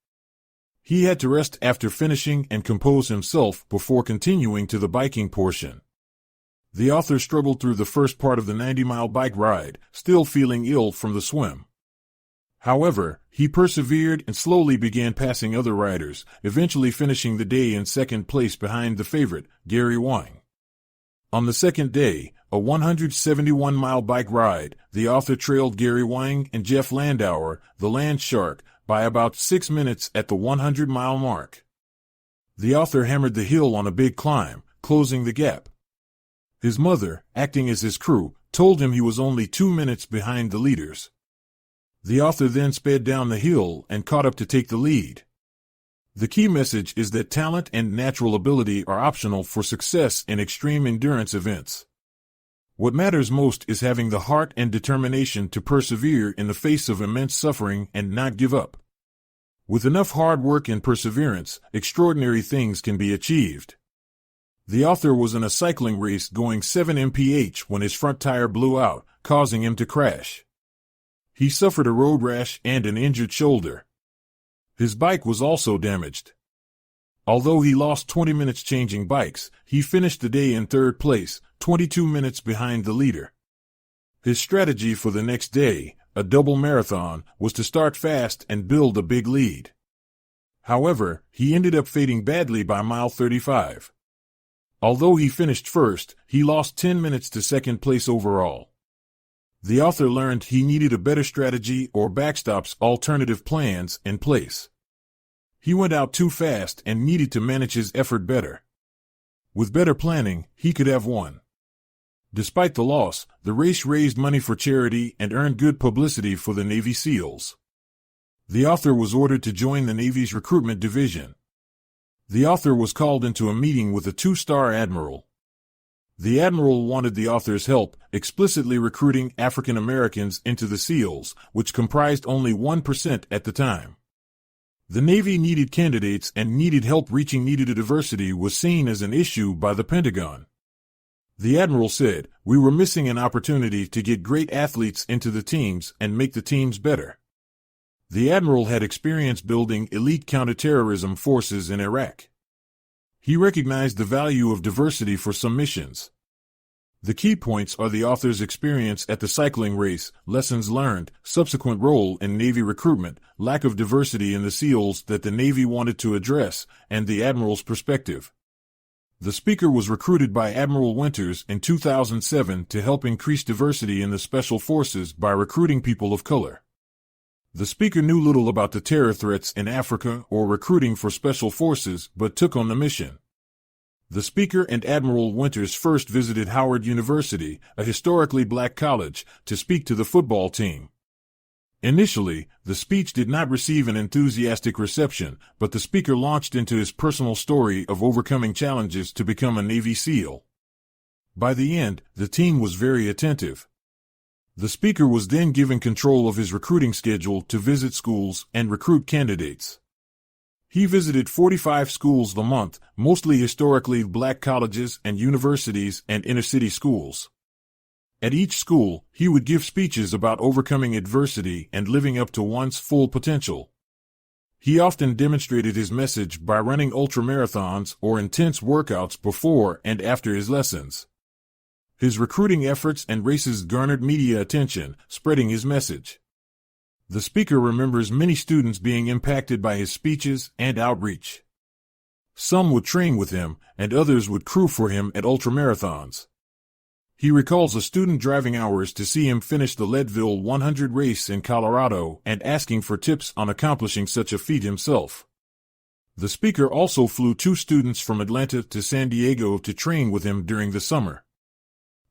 He had to rest after finishing and compose himself before continuing to the biking portion. The author struggled through the first part of the 90-mile bike ride, still feeling ill from the swim. However, he persevered and slowly began passing other riders, eventually finishing the day in second place behind the favorite, Gary Wang. On the second day, a 171-mile bike ride, the author trailed Gary Wang and Jeff Landauer, the Land Shark, by about 6 minutes at the 100-mile mark. The author hammered the hill on a big climb, closing the gap. His mother, acting as his crew, told him he was only 2 minutes behind the leaders. The author then sped down the hill and caught up to take the lead. The key message is that talent and natural ability are optional for success in extreme endurance events. What matters most is having the heart and determination to persevere in the face of immense suffering and not give up. With enough hard work and perseverance, extraordinary things can be achieved. The author was in a cycling race going 7 mph when his front tire blew out, causing him to crash. He suffered a road rash and an injured shoulder. His bike was also damaged. Although he lost 20 minutes changing bikes, he finished the day in third place, 22 minutes behind the leader. His strategy for the next day, a double marathon, was to start fast and build a big lead. However, he ended up fading badly by mile 35. Although he finished first, he lost 10 minutes to second place overall. The author learned he needed a better strategy or backstops alternative plans in place. He went out too fast and needed to manage his effort better. With better planning, he could have won. Despite the loss, the race raised money for charity and earned good publicity for the Navy SEALs. The author was ordered to join the Navy's recruitment division. The author was called into a meeting with a 2-star admiral. The admiral wanted the author's help, explicitly recruiting African Americans into the SEALs, which comprised only 1% at the time. The Navy needed candidates and needed help reaching needed diversity was seen as an issue by the Pentagon. The admiral said, "We were missing an opportunity to get great athletes into the teams and make the teams better." The admiral had experience building elite counterterrorism forces in Iraq. He recognized the value of diversity for some missions. The key points are the author's experience at the cycling race, lessons learned, subsequent role in Navy recruitment, lack of diversity in the SEALs that the Navy wanted to address, and the admiral's perspective. The speaker was recruited by Admiral Winters in 2007 to help increase diversity in the Special Forces by recruiting people of color. The speaker knew little about the terror threats in Africa or recruiting for Special Forces, but took on the mission. The speaker and Admiral Winters first visited Howard University, a historically black college, to speak to the football team. Initially, the speech did not receive an enthusiastic reception, but the speaker launched into his personal story of overcoming challenges to become a Navy SEAL. By the end, the team was very attentive. The speaker was then given control of his recruiting schedule to visit schools and recruit candidates. He visited 45 schools a month, mostly historically black colleges and universities and inner-city schools. At each school, he would give speeches about overcoming adversity and living up to one's full potential. He often demonstrated his message by running ultramarathons or intense workouts before and after his lessons. His recruiting efforts and races garnered media attention, spreading his message. The speaker remembers many students being impacted by his speeches and outreach. Some would train with him, and others would crew for him at ultramarathons. He recalls a student driving hours to see him finish the Leadville 100 race in Colorado and asking for tips on accomplishing such a feat himself. The speaker also flew 2 students from Atlanta to San Diego to train with him during the summer.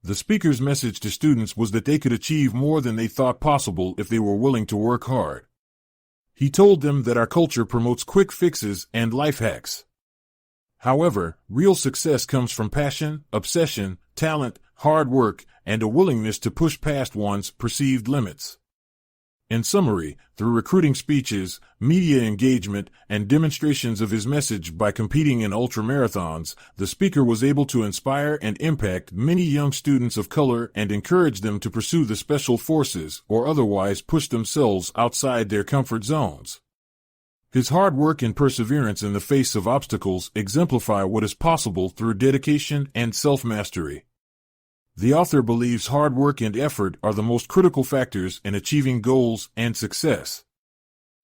The speaker's message to students was that they could achieve more than they thought possible if they were willing to work hard. He told them that our culture promotes quick fixes and life hacks. However, real success comes from passion, obsession, talent, hard work, and a willingness to push past one's perceived limits. In summary, through recruiting speeches, media engagement, and demonstrations of his message by competing in ultramarathons, the speaker was able to inspire and impact many young students of color and encourage them to pursue the Special Forces or otherwise push themselves outside their comfort zones. His hard work and perseverance in the face of obstacles exemplify what is possible through dedication and self-mastery. The author believes hard work and effort are the most critical factors in achieving goals and success.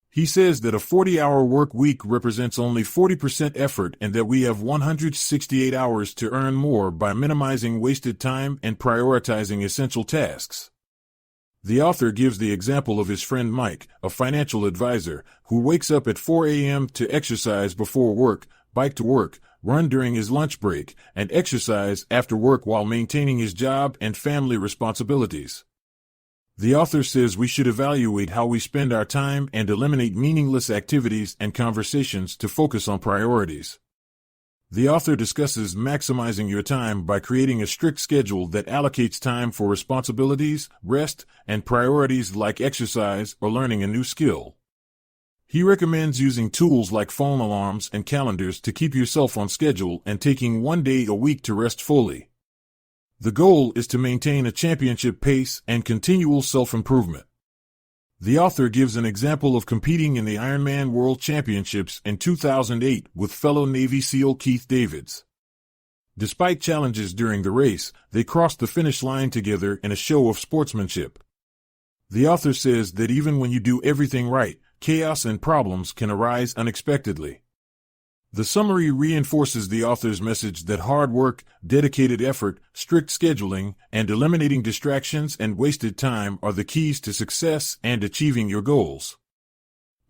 He says that a 40-hour work week represents only 40% effort and that we have 168 hours to earn more by minimizing wasted time and prioritizing essential tasks. The author gives the example of his friend Mike, a financial advisor, who wakes up at 4 a.m. to exercise before work, bike to work, run during his lunch break, and exercise after work while maintaining his job and family responsibilities. The author says we should evaluate how we spend our time and eliminate meaningless activities and conversations to focus on priorities. The author discusses maximizing your time by creating a strict schedule that allocates time for responsibilities, rest, and priorities like exercise or learning a new skill. He recommends using tools like phone alarms and calendars to keep yourself on schedule and taking 1 day a week to rest fully. The goal is to maintain a championship pace and continual self-improvement. The author gives an example of competing in the Ironman World Championships in 2008 with fellow Navy SEAL Keith Davids. Despite challenges during the race, they crossed the finish line together in a show of sportsmanship. The author says that even when you do everything right, chaos and problems can arise unexpectedly. The summary reinforces the author's message that hard work, dedicated effort, strict scheduling, and eliminating distractions and wasted time are the keys to success and achieving your goals.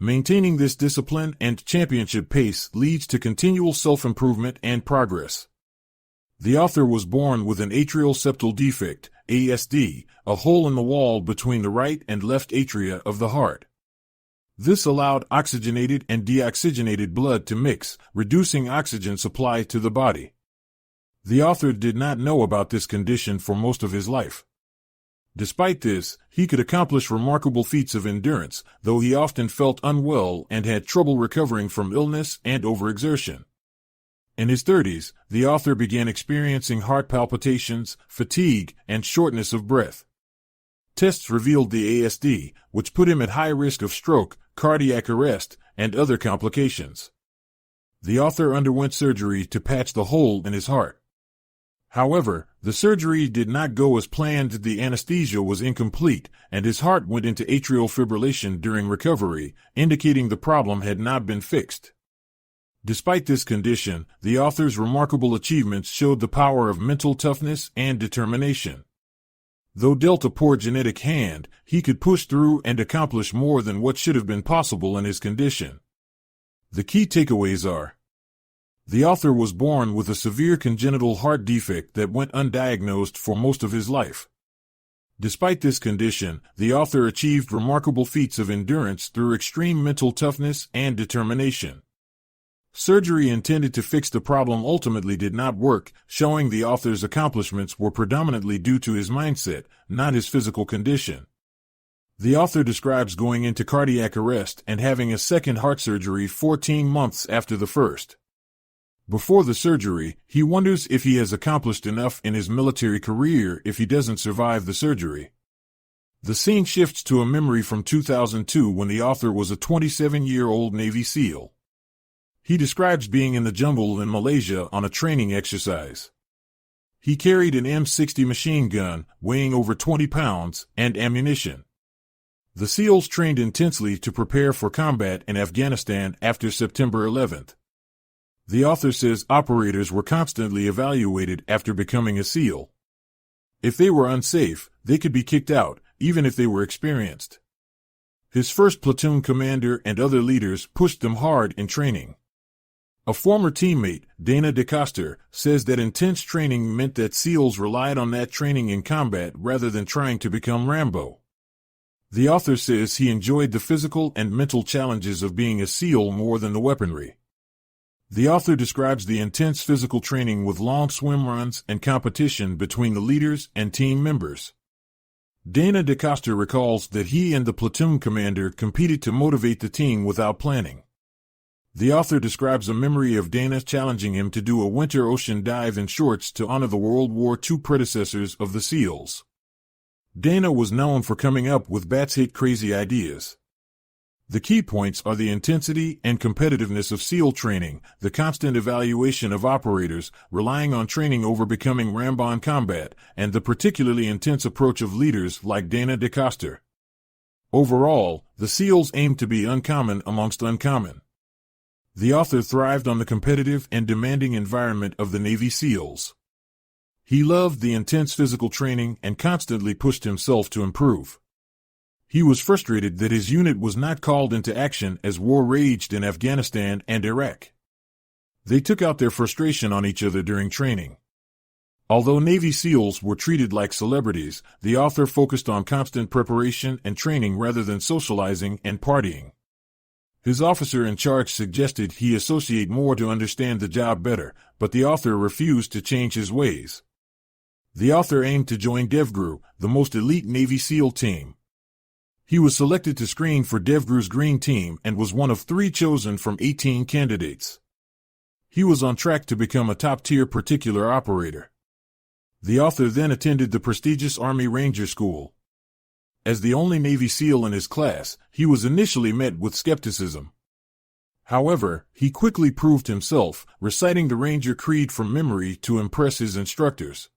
Maintaining this discipline and championship pace leads to continual self-improvement and progress. The author was born with an atrial septal defect, ASD, a hole in the wall between the right and left atria of the heart. This allowed oxygenated and deoxygenated blood to mix, reducing oxygen supply to the body. The author did not know about this condition for most of his life. Despite this, he could accomplish remarkable feats of endurance, though he often felt unwell and had trouble recovering from illness and overexertion. In his 30s, the author began experiencing heart palpitations, fatigue, and shortness of breath. Tests revealed the ASD, which put him at high risk of stroke, cardiac arrest, and other complications. The author underwent surgery to patch the hole in his heart. However, the surgery did not go as planned. The anesthesia was incomplete, and his heart went into atrial fibrillation during recovery, indicating the problem had not been fixed. Despite this condition, the author's remarkable achievements showed the power of mental toughness and determination. Though dealt a poor genetic hand, he could push through and accomplish more than what should have been possible in his condition. The key takeaways are: the author was born with a severe congenital heart defect that went undiagnosed for most of his life. Despite this condition, the author achieved remarkable feats of endurance through extreme mental toughness and determination. Surgery intended to fix the problem ultimately did not work, showing the author's accomplishments were predominantly due to his mindset, not his physical condition. The author describes going into cardiac arrest and having a second heart surgery 14 months after the first. Before the surgery, he wonders if he has accomplished enough in his military career if he doesn't survive the surgery. The scene shifts to a memory from 2002 when the author was a 27-year-old Navy SEAL. He describes being in the jungle in Malaysia on a training exercise. He carried an M60 machine gun, weighing over 20 pounds, and ammunition. The SEALs trained intensely to prepare for combat in Afghanistan after September 11th. The author says operators were constantly evaluated after becoming a SEAL. If they were unsafe, they could be kicked out, even if they were experienced. His first platoon commander and other leaders pushed them hard in training. A former teammate, Dana DeCoster, says that intense training meant that SEALs relied on that training in combat rather than trying to become Rambo. The author says he enjoyed the physical and mental challenges of being a SEAL more than the weaponry. The author describes the intense physical training with long swim runs and competition between the leaders and team members. Dana DeCoster recalls that he and the platoon commander competed to motivate the team without planning. The author describes a memory of Dana challenging him to do a winter ocean dive in shorts to honor the World War II predecessors of the SEALs. Dana was known for coming up with batshit crazy ideas. The key points are the intensity and competitiveness of SEAL training, the constant evaluation of operators, relying on training over becoming Rambo in combat, and the particularly intense approach of leaders like Dana DeCoster. Overall, the SEALs aimed to be uncommon amongst uncommon. The author thrived on the competitive and demanding environment of the Navy SEALs. He loved the intense physical training and constantly pushed himself to improve. He was frustrated that his unit was not called into action as war raged in Afghanistan and Iraq. They took out their frustration on each other during training. Although Navy SEALs were treated like celebrities, the author focused on constant preparation and training rather than socializing and partying. His officer in charge suggested he associate more to understand the job better, but the author refused to change his ways. The author aimed to join DevGru, the most elite Navy SEAL team. He was selected to screen for DevGru's Green Team and was one of 3 chosen from 18 candidates. He was on track to become a top-tier particular operator. The author then attended the prestigious Army Ranger School. As the only Navy SEAL in his class, he was initially met with skepticism. However, he quickly proved himself, reciting the Ranger Creed from memory to impress his instructors.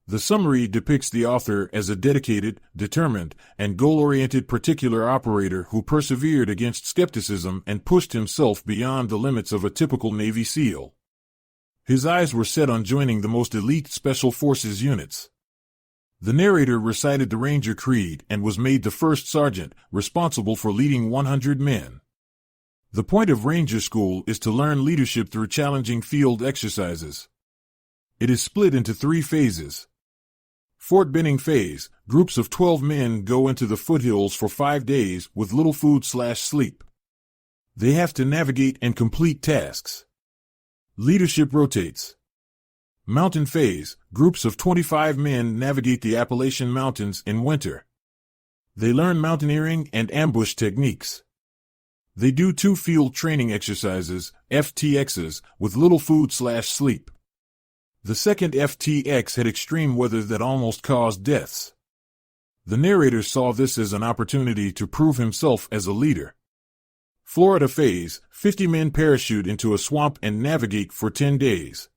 The summary depicts the author as a dedicated, determined, and goal-oriented particular operator who persevered against skepticism and pushed himself beyond the limits of a typical Navy SEAL. His eyes were set on joining the most elite Special Forces units. The narrator recited the Ranger Creed and was made the first sergeant, responsible for leading 100 men. The point of Ranger School is to learn leadership through challenging field exercises. It is split into 3 phases. Fort Benning phase, groups of 12 men go into the foothills for 5 days with little food/sleep. They have to navigate and complete tasks. Leadership rotates. Mountain phase, groups of 25 men navigate the Appalachian Mountains in winter. They learn mountaineering and ambush techniques. They do 2 field training exercises, FTXs, with little food/sleep. The second FTX had extreme weather that almost caused deaths. The narrator saw this as an opportunity to prove himself as a leader. Florida phase, 50 men parachute into a swamp and navigate for 10 days.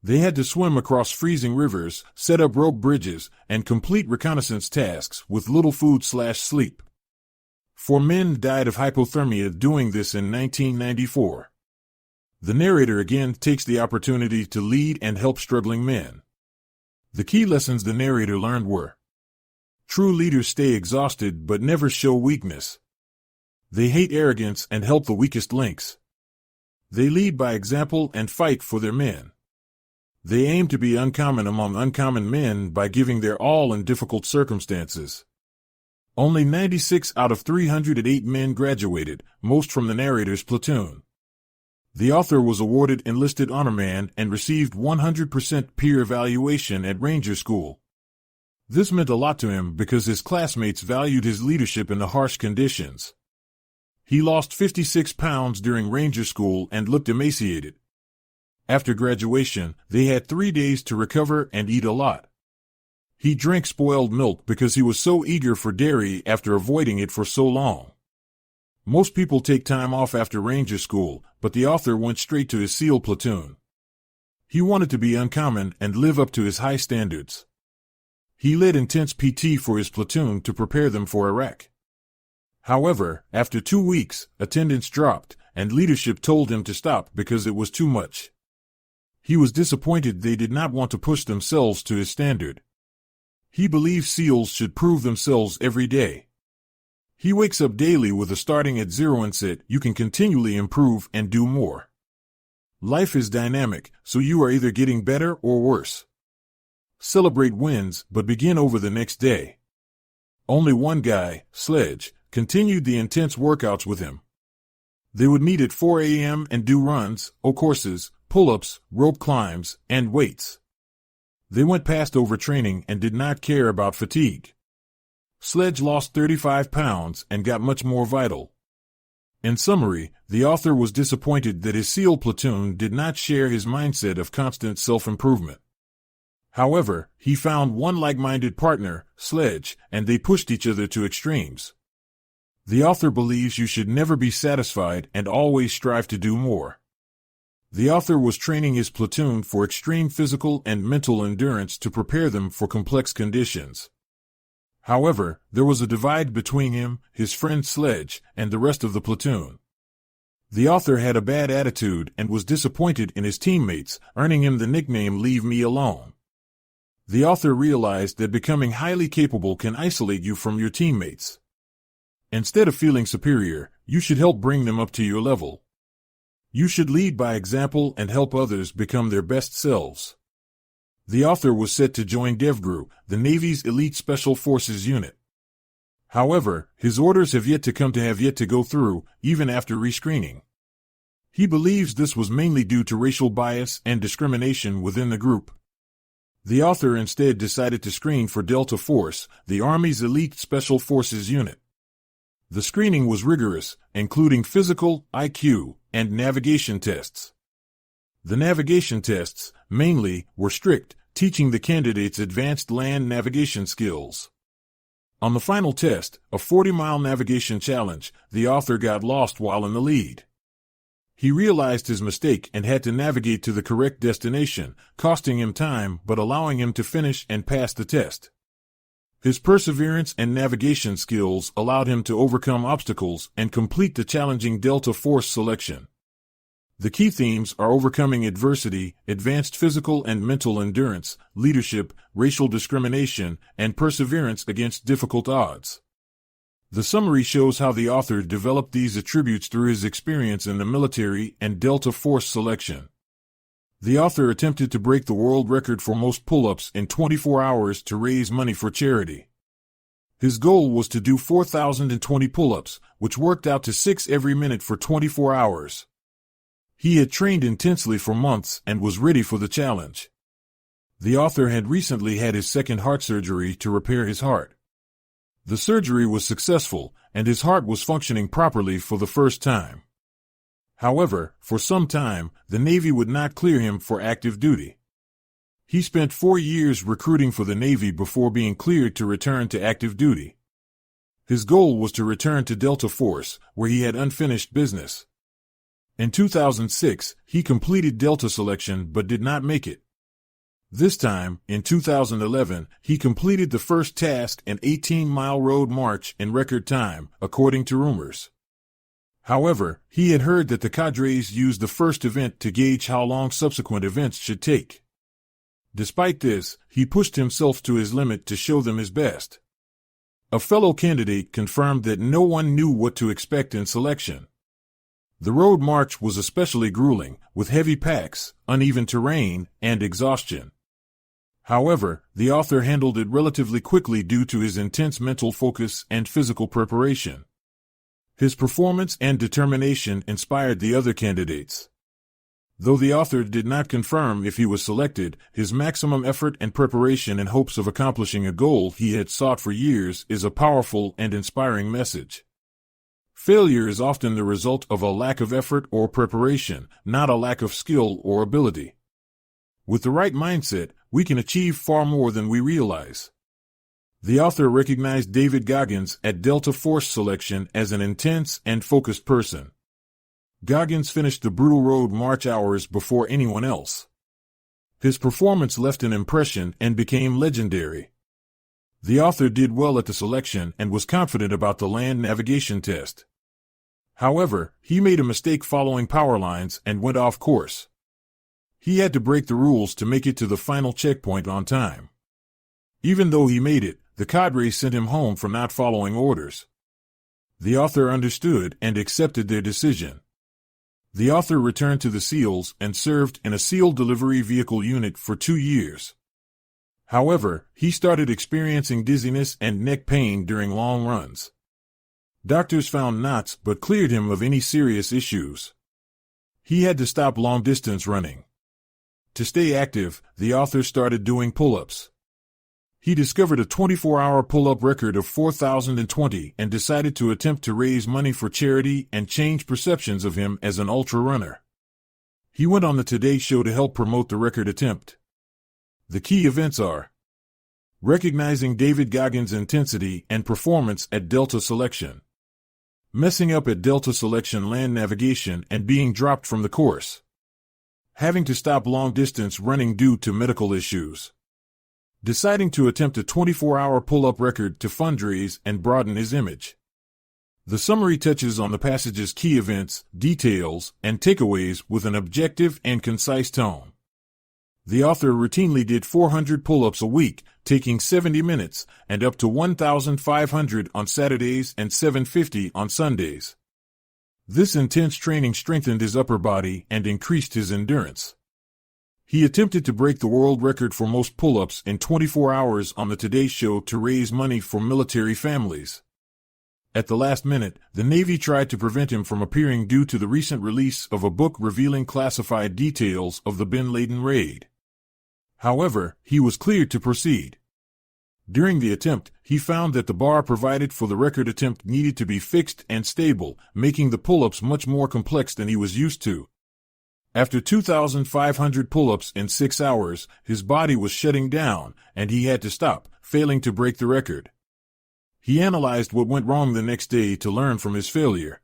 They had to swim across freezing rivers, set up rope bridges, and complete reconnaissance tasks with little food/sleep. 4 men died of hypothermia doing this in 1994. The narrator again takes the opportunity to lead and help struggling men. The key lessons the narrator learned were: true leaders stay exhausted but never show weakness. They hate arrogance and help the weakest links. They lead by example and fight for their men. They aim to be uncommon among uncommon men by giving their all in difficult circumstances. Only 96 out of 308 men graduated, most from the narrator's platoon. The author was awarded Enlisted Honor Man and received 100% peer evaluation at Ranger School. This meant a lot to him because his classmates valued his leadership in the harsh conditions. He lost 56 pounds during Ranger School and looked emaciated. After graduation, they had 3 days to recover and eat a lot. He drank spoiled milk because he was so eager for dairy after avoiding it for so long. Most people take time off after Ranger School, but the author went straight to his SEAL platoon. He wanted to be uncommon and live up to his high standards. He led intense PT for his platoon to prepare them for Iraq. However, after 2 weeks, attendance dropped, and leadership told him to stop because it was too much. He was disappointed they did not want to push themselves to his standard. He believes SEALs should prove themselves every day. He wakes up daily with a starting at zero and said, "You can continually improve and do more." Life is dynamic, so you are either getting better or worse. Celebrate wins, but begin over the next day. Only one guy, Sledge, continued the intense workouts with him. They would meet at 4 a.m. and do runs, courses, pull-ups, rope climbs, and weights. They went past overtraining and did not care about fatigue. Sledge lost 35 pounds and got much more vital. In summary, the author was disappointed that his SEAL platoon did not share his mindset of constant self-improvement. However, he found one like-minded partner, Sledge, and they pushed each other to extremes. The author believes you should never be satisfied and always strive to do more. The author was training his platoon for extreme physical and mental endurance to prepare them for complex conditions. However, there was a divide between him, his friend Sledge, and the rest of the platoon. The author had a bad attitude and was disappointed in his teammates, earning him the nickname "Leave Me Alone." The author realized that becoming highly capable can isolate you from your teammates. Instead of feeling superior, you should help bring them up to your level. You should lead by example and help others become their best selves. The author was set to join DevGru, the Navy's elite Special Forces unit. However, his orders have yet to go through, even after rescreening. He believes this was mainly due to racial bias and discrimination within the group. The author instead decided to screen for Delta Force, the Army's elite Special Forces unit. The screening was rigorous, including physical, IQ, and navigation tests. The navigation tests, mainly, were strict, teaching the candidates advanced land navigation skills. On the final test, a 40-mile navigation challenge, the author got lost while in the lead. He realized his mistake and had to navigate to the correct destination, costing him time but allowing him to finish and pass the test. His perseverance and navigation skills allowed him to overcome obstacles and complete the challenging Delta Force selection. The key themes are overcoming adversity, advanced physical and mental endurance, leadership, racial discrimination, and perseverance against difficult odds. The summary shows how the author developed these attributes through his experience in the military and Delta Force selection. The author attempted to break the world record for most pull-ups in 24 hours to raise money for charity. His goal was to do 4,020 pull-ups, which worked out to 6 every minute for 24 hours. He had trained intensely for months and was ready for the challenge. The author had recently had his second heart surgery to repair his heart. The surgery was successful, and his heart was functioning properly for the first time. However, for some time, the Navy would not clear him for active duty. He spent 4 years recruiting for the Navy before being cleared to return to active duty. His goal was to return to Delta Force, where he had unfinished business. In 2006, he completed Delta selection but did not make it. This time, in 2011, he completed the first task, an 18-mile road march, in record time, according to rumors. However, he had heard that the cadres used the first event to gauge how long subsequent events should take. Despite this, he pushed himself to his limit to show them his best. A fellow candidate confirmed that no one knew what to expect in selection. The road march was especially grueling, with heavy packs, uneven terrain, and exhaustion. However, the author handled it relatively quickly due to his intense mental focus and physical preparation. His performance and determination inspired the other candidates. Though the author did not confirm if he was selected, his maximum effort and preparation in hopes of accomplishing a goal he had sought for years is a powerful and inspiring message. Failure is often the result of a lack of effort or preparation, not a lack of skill or ability. With the right mindset, we can achieve far more than we realize. The author recognized David Goggins at Delta Force selection as an intense and focused person. Goggins finished the brutal road march hours before anyone else. His performance left an impression and became legendary. The author did well at the selection and was confident about the land navigation test. However, he made a mistake following power lines and went off course. He had to break the rules to make it to the final checkpoint on time. Even though he made it, the cadre sent him home for not following orders. The author understood and accepted their decision. The author returned to the SEALs and served in a SEAL delivery vehicle unit for 2 years. However, he started experiencing dizziness and neck pain during long runs. Doctors found knots but cleared him of any serious issues. He had to stop long-distance running. To stay active, the author started doing pull-ups. He discovered a 24-hour pull-up record of 4,020 and decided to attempt to raise money for charity and change perceptions of him as an ultra-runner. He went on the Today Show to help promote the record attempt. The key events are recognizing David Goggins' intensity and performance at Delta selection, messing up at Delta selection land navigation and being dropped from the course, having to stop long-distance running due to medical issues, deciding to attempt a 24-hour pull-up record to fundraise and broaden his image. The summary touches on the passage's key events, details, and takeaways with an objective and concise tone. The author routinely did 400 pull-ups a week, taking 70 minutes, and up to 1,500 on Saturdays and 750 on Sundays. This intense training strengthened his upper body and increased his endurance. He attempted to break the world record for most pull-ups in 24 hours on the Today Show to raise money for military families. At the last minute, the Navy tried to prevent him from appearing due to the recent release of a book revealing classified details of the Bin Laden raid. However, he was cleared to proceed. During the attempt, he found that the bar provided for the record attempt needed to be fixed and stable, making the pull-ups much more complex than he was used to. After 2,500 pull-ups in 6 hours, his body was shutting down, and he had to stop, failing to break the record. He analyzed what went wrong the next day to learn from his failure.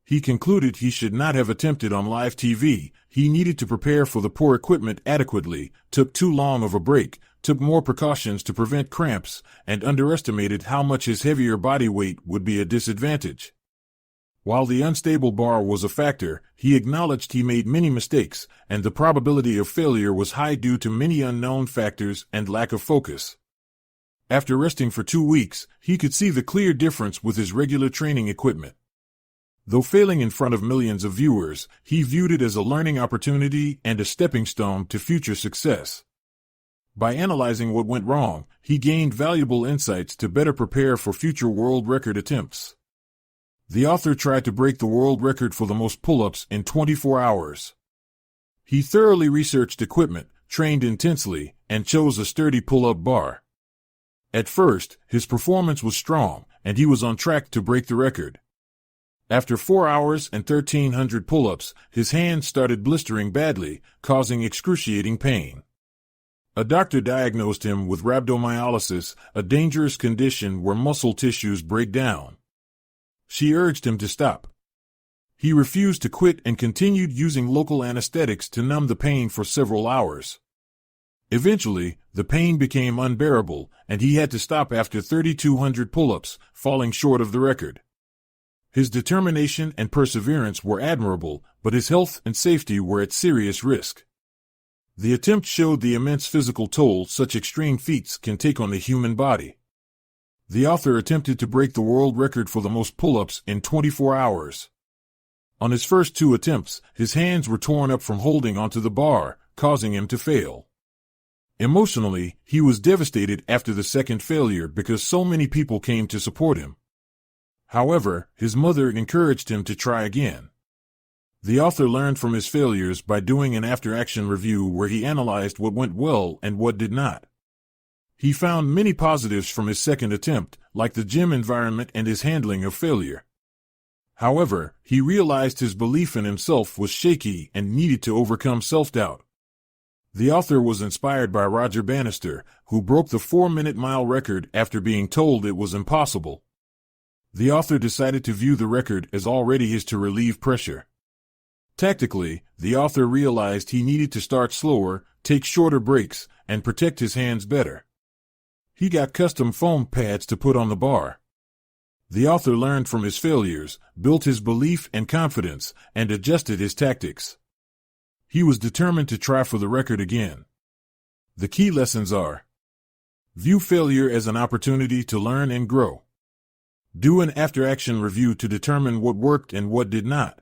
He concluded he should not have attempted on live TV. He needed to prepare for the poor equipment adequately, took too long of a break, took more precautions to prevent cramps, and underestimated how much his heavier body weight would be a disadvantage. While the unstable bar was a factor, he acknowledged he made many mistakes, and the probability of failure was high due to many unknown factors and lack of focus. After resting for 2 weeks, he could see the clear difference with his regular training equipment. Though failing in front of millions of viewers, he viewed it as a learning opportunity and a stepping stone to future success. By analyzing what went wrong, he gained valuable insights to better prepare for future world record attempts. The author tried to break the world record for the most pull-ups in 24 hours. He thoroughly researched equipment, trained intensely, and chose a sturdy pull-up bar. At first, his performance was strong, and he was on track to break the record. After 4 hours and 1,300 pull-ups, his hands started blistering badly, causing excruciating pain. A doctor diagnosed him with rhabdomyolysis, a dangerous condition where muscle tissues break down. She urged him to stop. He refused to quit and continued using local anesthetics to numb the pain for several hours. Eventually, the pain became unbearable, and he had to stop after 3,200 pull-ups, falling short of the record. His determination and perseverance were admirable, but his health and safety were at serious risk. The attempt showed the immense physical toll such extreme feats can take on the human body. The author attempted to break the world record for the most pull-ups in 24 hours. On his first 2 attempts, his hands were torn up from holding onto the bar, causing him to fail. Emotionally, he was devastated after the second failure because so many people came to support him. However, his mother encouraged him to try again. The author learned from his failures by doing an after-action review where he analyzed what went well and what did not. He found many positives from his second attempt, like the gym environment and his handling of failure. However, he realized his belief in himself was shaky and needed to overcome self-doubt. The author was inspired by Roger Bannister, who broke the 4-minute mile record after being told it was impossible. The author decided to view the record as already his to relieve pressure. Tactically, the author realized he needed to start slower, take shorter breaks, and protect his hands better. He got custom foam pads to put on the bar. The author learned from his failures, built his belief and confidence, and adjusted his tactics. He was determined to try for the record again. The key lessons are: view failure as an opportunity to learn and grow. Do an after-action review to determine what worked and what did not.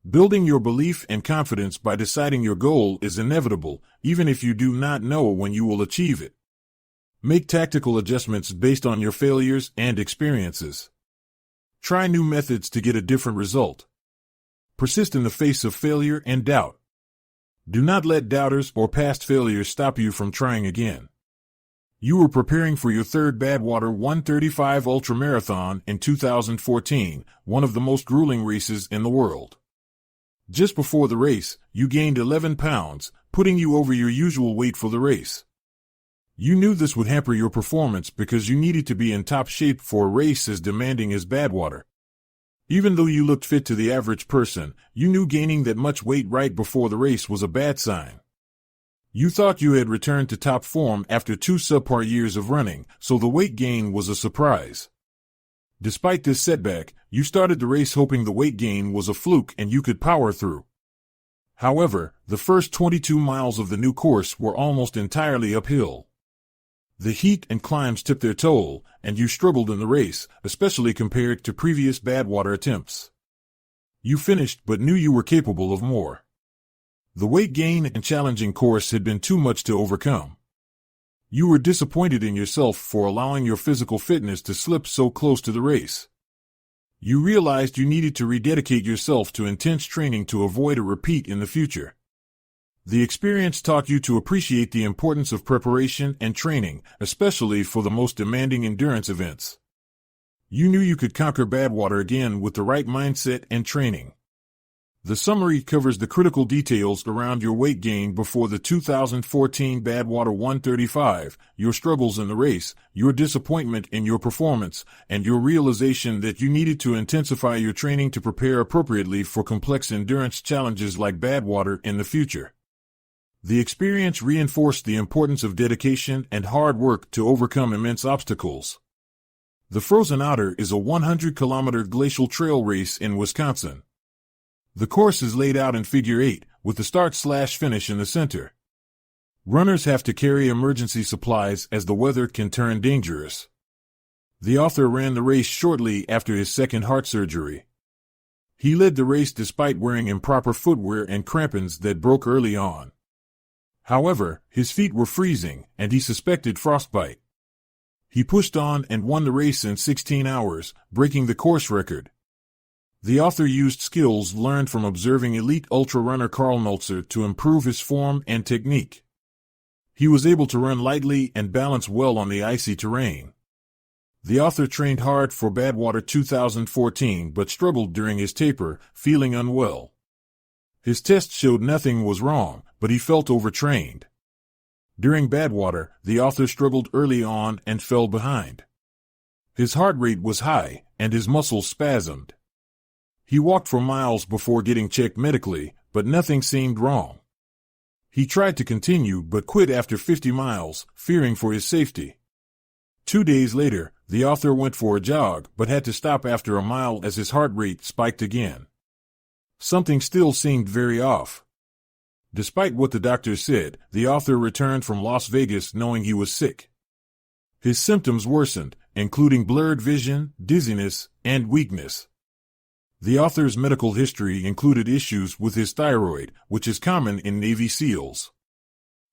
Building your belief and confidence by deciding your goal is inevitable, even if you do not know when you will achieve it. Make tactical adjustments based on your failures and experiences. Try new methods to get a different result. Persist in the face of failure and doubt. Do not let doubters or past failures stop you from trying again. You were preparing for your third Badwater 135 Ultramarathon in 2014, one of the most grueling races in the world. Just before the race, you gained 11 pounds, putting you over your usual weight for the race. You knew this would hamper your performance because you needed to be in top shape for a race as demanding as Badwater. Even though you looked fit to the average person, you knew gaining that much weight right before the race was a bad sign. You thought you had returned to top form after 2 subpar years of running, so the weight gain was a surprise. Despite this setback, you started the race hoping the weight gain was a fluke and you could power through. However, the first 22 miles of the new course were almost entirely uphill. The heat and climbs took their toll, and you struggled in the race, especially compared to previous Badwater attempts. You finished but knew you were capable of more. The weight gain and challenging course had been too much to overcome. You were disappointed in yourself for allowing your physical fitness to slip so close to the race. You realized you needed to rededicate yourself to intense training to avoid a repeat in the future. The experience taught you to appreciate the importance of preparation and training, especially for the most demanding endurance events. You knew you could conquer Badwater again with the right mindset and training. The summary covers the critical details around your weight gain before the 2014 Badwater 135, your struggles in the race, your disappointment in your performance, and your realization that you needed to intensify your training to prepare appropriately for complex endurance challenges like Badwater in the future. The experience reinforced the importance of dedication and hard work to overcome immense obstacles. The Frozen Otter is a 100-kilometer glacial trail race in Wisconsin. The course is laid out in Figure 8, with the start/finish in the center. Runners have to carry emergency supplies as the weather can turn dangerous. The author ran the race shortly after his second heart surgery. He led the race despite wearing improper footwear and crampons that broke early on. However, his feet were freezing, and he suspected frostbite. He pushed on and won the race in 16 hours, breaking the course record. The author used skills learned from observing elite ultra-runner Karl Meltzer to improve his form and technique. He was able to run lightly and balance well on the icy terrain. The author trained hard for Badwater 2014 but struggled during his taper, feeling unwell. His test showed nothing was wrong, but he felt overtrained. During Badwater, the author struggled early on and fell behind. His heart rate was high, and his muscles spasmed. He walked for miles before getting checked medically, but nothing seemed wrong. He tried to continue but quit after 50 miles, fearing for his safety. 2 days later, the author went for a jog but had to stop after a mile as his heart rate spiked again. Something still seemed very off. Despite what the doctors said, the author returned from Las Vegas knowing he was sick. His symptoms worsened, including blurred vision, dizziness, and weakness. The author's medical history included issues with his thyroid, which is common in Navy SEALs.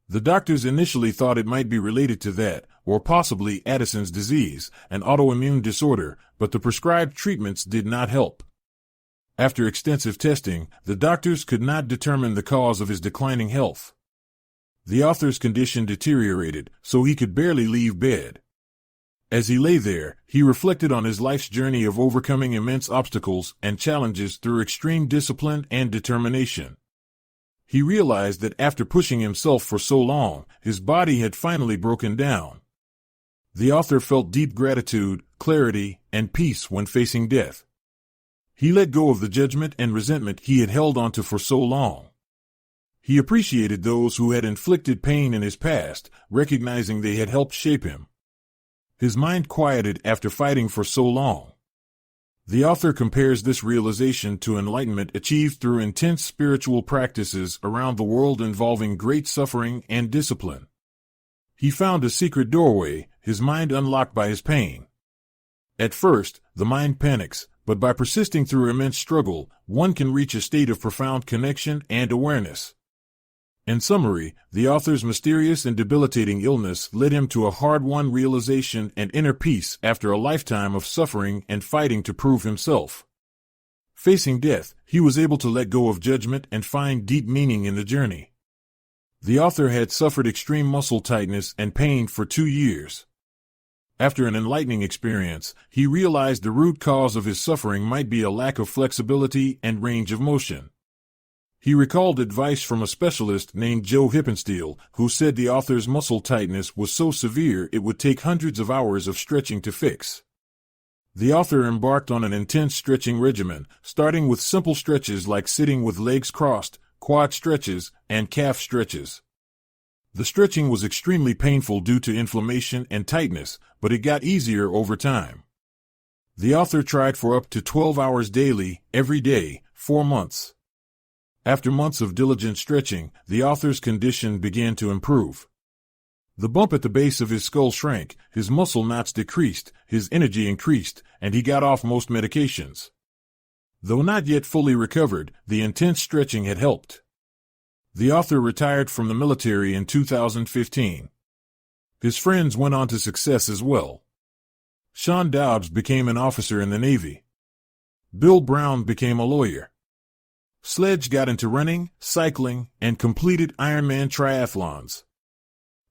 The doctors initially thought it might be related to that, or possibly Addison's disease, an autoimmune disorder, but the prescribed treatments did not help. After extensive testing, the doctors could not determine the cause of his declining health. The author's condition deteriorated, so he could barely leave bed. As he lay there, he reflected on his life's journey of overcoming immense obstacles and challenges through extreme discipline and determination. He realized that after pushing himself for so long, his body had finally broken down. The author felt deep gratitude, clarity, and peace when facing death. He let go of the judgment and resentment he had held onto for so long. He appreciated those who had inflicted pain in his past, recognizing they had helped shape him. His mind quieted after fighting for so long. The author compares this realization to enlightenment achieved through intense spiritual practices around the world involving great suffering and discipline. He found a secret doorway, his mind unlocked by his pain. At first, the mind panics, but by persisting through immense struggle, one can reach a state of profound connection and awareness. In summary, the author's mysterious and debilitating illness led him to a hard-won realization and inner peace after a lifetime of suffering and fighting to prove himself. Facing death, he was able to let go of judgment and find deep meaning in the journey. The author had suffered extreme muscle tightness and pain for 2 years. After an enlightening experience, he realized the root cause of his suffering might be a lack of flexibility and range of motion. He recalled advice from a specialist named Joe Hippensteel, who said the author's muscle tightness was so severe it would take hundreds of hours of stretching to fix. The author embarked on an intense stretching regimen, starting with simple stretches like sitting with legs crossed, quad stretches, and calf stretches. The stretching was extremely painful due to inflammation and tightness, but it got easier over time. The author tried for up to 12 hours daily, every day, 4 months. After months of diligent stretching, the author's condition began to improve. The bump at the base of his skull shrank, his muscle knots decreased, his energy increased, and he got off most medications. Though not yet fully recovered, the intense stretching had helped. The author retired from the military in 2015. His friends went on to success as well. Sean Dobbs became an officer in the Navy. Bill Brown became a lawyer. Sledge got into running, cycling, and completed Ironman triathlons.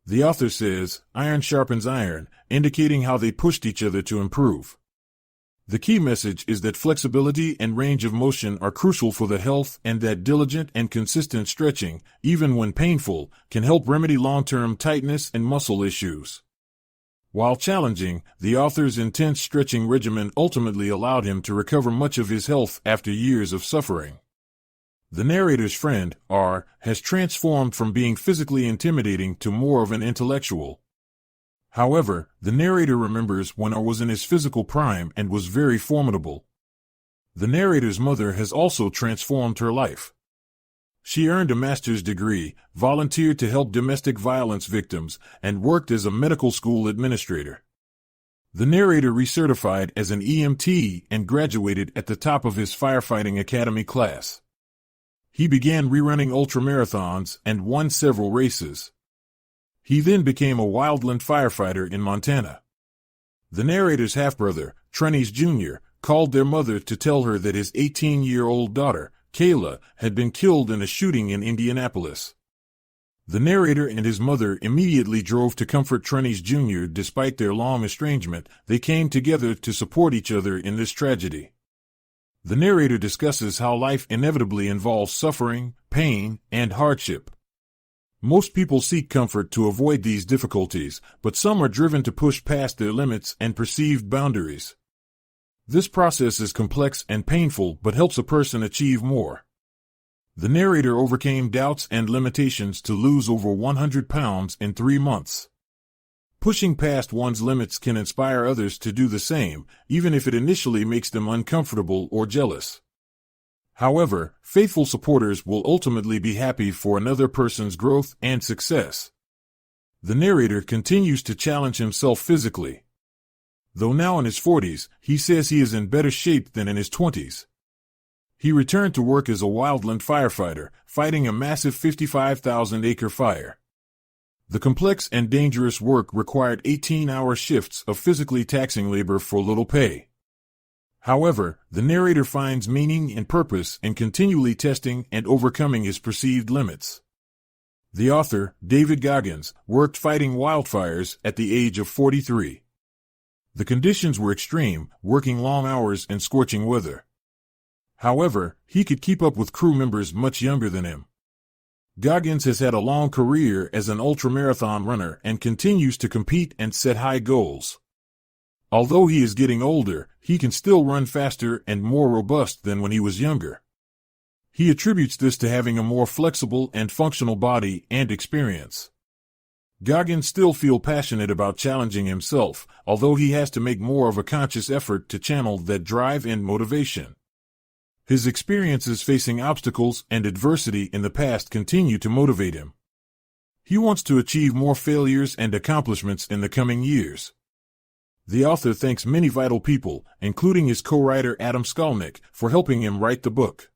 The author says, iron sharpens iron, indicating how they pushed each other to improve. The key message is that flexibility and range of motion are crucial for the health and that diligent and consistent stretching, even when painful, can help remedy long-term tightness and muscle issues. While challenging, the author's intense stretching regimen ultimately allowed him to recover much of his health after years of suffering. The narrator's friend, R, has transformed from being physically intimidating to more of an intellectual. However, the narrator remembers when R was in his physical prime and was very formidable. The narrator's mother has also transformed her life. She earned a master's degree, volunteered to help domestic violence victims, and worked as a medical school administrator. The narrator recertified as an EMT and graduated at the top of his firefighting academy class. He began rerunning ultramarathons and won several races. He then became a wildland firefighter in Montana. The narrator's half-brother, Trenny's Jr., called their mother to tell her that his 18-year-old daughter, Kayla, had been killed in a shooting in Indianapolis. The narrator and his mother immediately drove to comfort Trenny's Jr. Despite their long estrangement, they came together to support each other in this tragedy. The narrator discusses how life inevitably involves suffering, pain, and hardship. Most people seek comfort to avoid these difficulties, but some are driven to push past their limits and perceived boundaries. This process is complex and painful but helps a person achieve more. The narrator overcame doubts and limitations to lose over 100 pounds in 3 months. Pushing past one's limits can inspire others to do the same, even if it initially makes them uncomfortable or jealous. However, faithful supporters will ultimately be happy for another person's growth and success. The narrator continues to challenge himself physically. Though now in his 40s, he says he is in better shape than in his 20s. He returned to work as a wildland firefighter, fighting a massive 55,000-acre fire. The complex and dangerous work required 18-hour shifts of physically taxing labor for little pay. However, the narrator finds meaning and purpose in continually testing and overcoming his perceived limits. The author, David Goggins, worked fighting wildfires at the age of 43. The conditions were extreme, working long hours in scorching weather. However, he could keep up with crew members much younger than him. Goggins has had a long career as an ultramarathon runner and continues to compete and set high goals. Although he is getting older, he can still run faster and more robust than when he was younger. He attributes this to having a more flexible and functional body and experience. Goggins still feels passionate about challenging himself, although he has to make more of a conscious effort to channel that drive and motivation. His experiences facing obstacles and adversity in the past continue to motivate him. He wants to achieve more failures and accomplishments in the coming years. The author thanks many vital people, including his co-writer Adam Skolnick, for helping him write the book.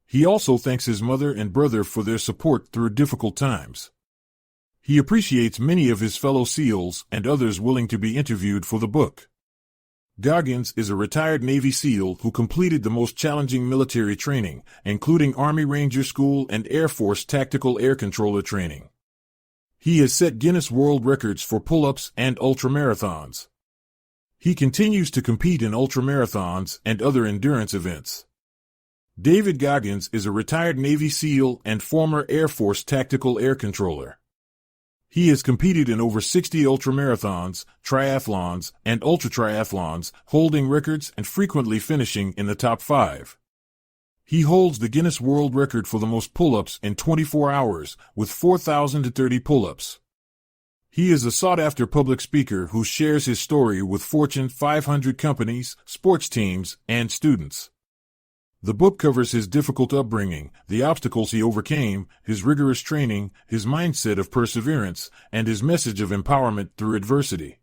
He also thanks his mother and brother for their support through difficult times. He appreciates many of his fellow SEALs and others willing to be interviewed for the book. Goggins is a retired Navy SEAL who completed the most challenging military training, including Army Ranger School and Air Force Tactical Air Controller training. He has set Guinness World Records for pull-ups and ultramarathons. He continues to compete in ultramarathons and other endurance events. David Goggins is a retired Navy SEAL and former Air Force Tactical Air Controller. He has competed in over 60 ultramarathons, triathlons, and ultra-triathlons, holding records and frequently finishing in the top 5. He holds the Guinness World Record for the most pull-ups in 24 hours, with 4,030 pull-ups. He is a sought-after public speaker who shares his story with Fortune 500 companies, sports teams, and students. The book covers his difficult upbringing, the obstacles he overcame, his rigorous training, his mindset of perseverance, and his message of empowerment through adversity.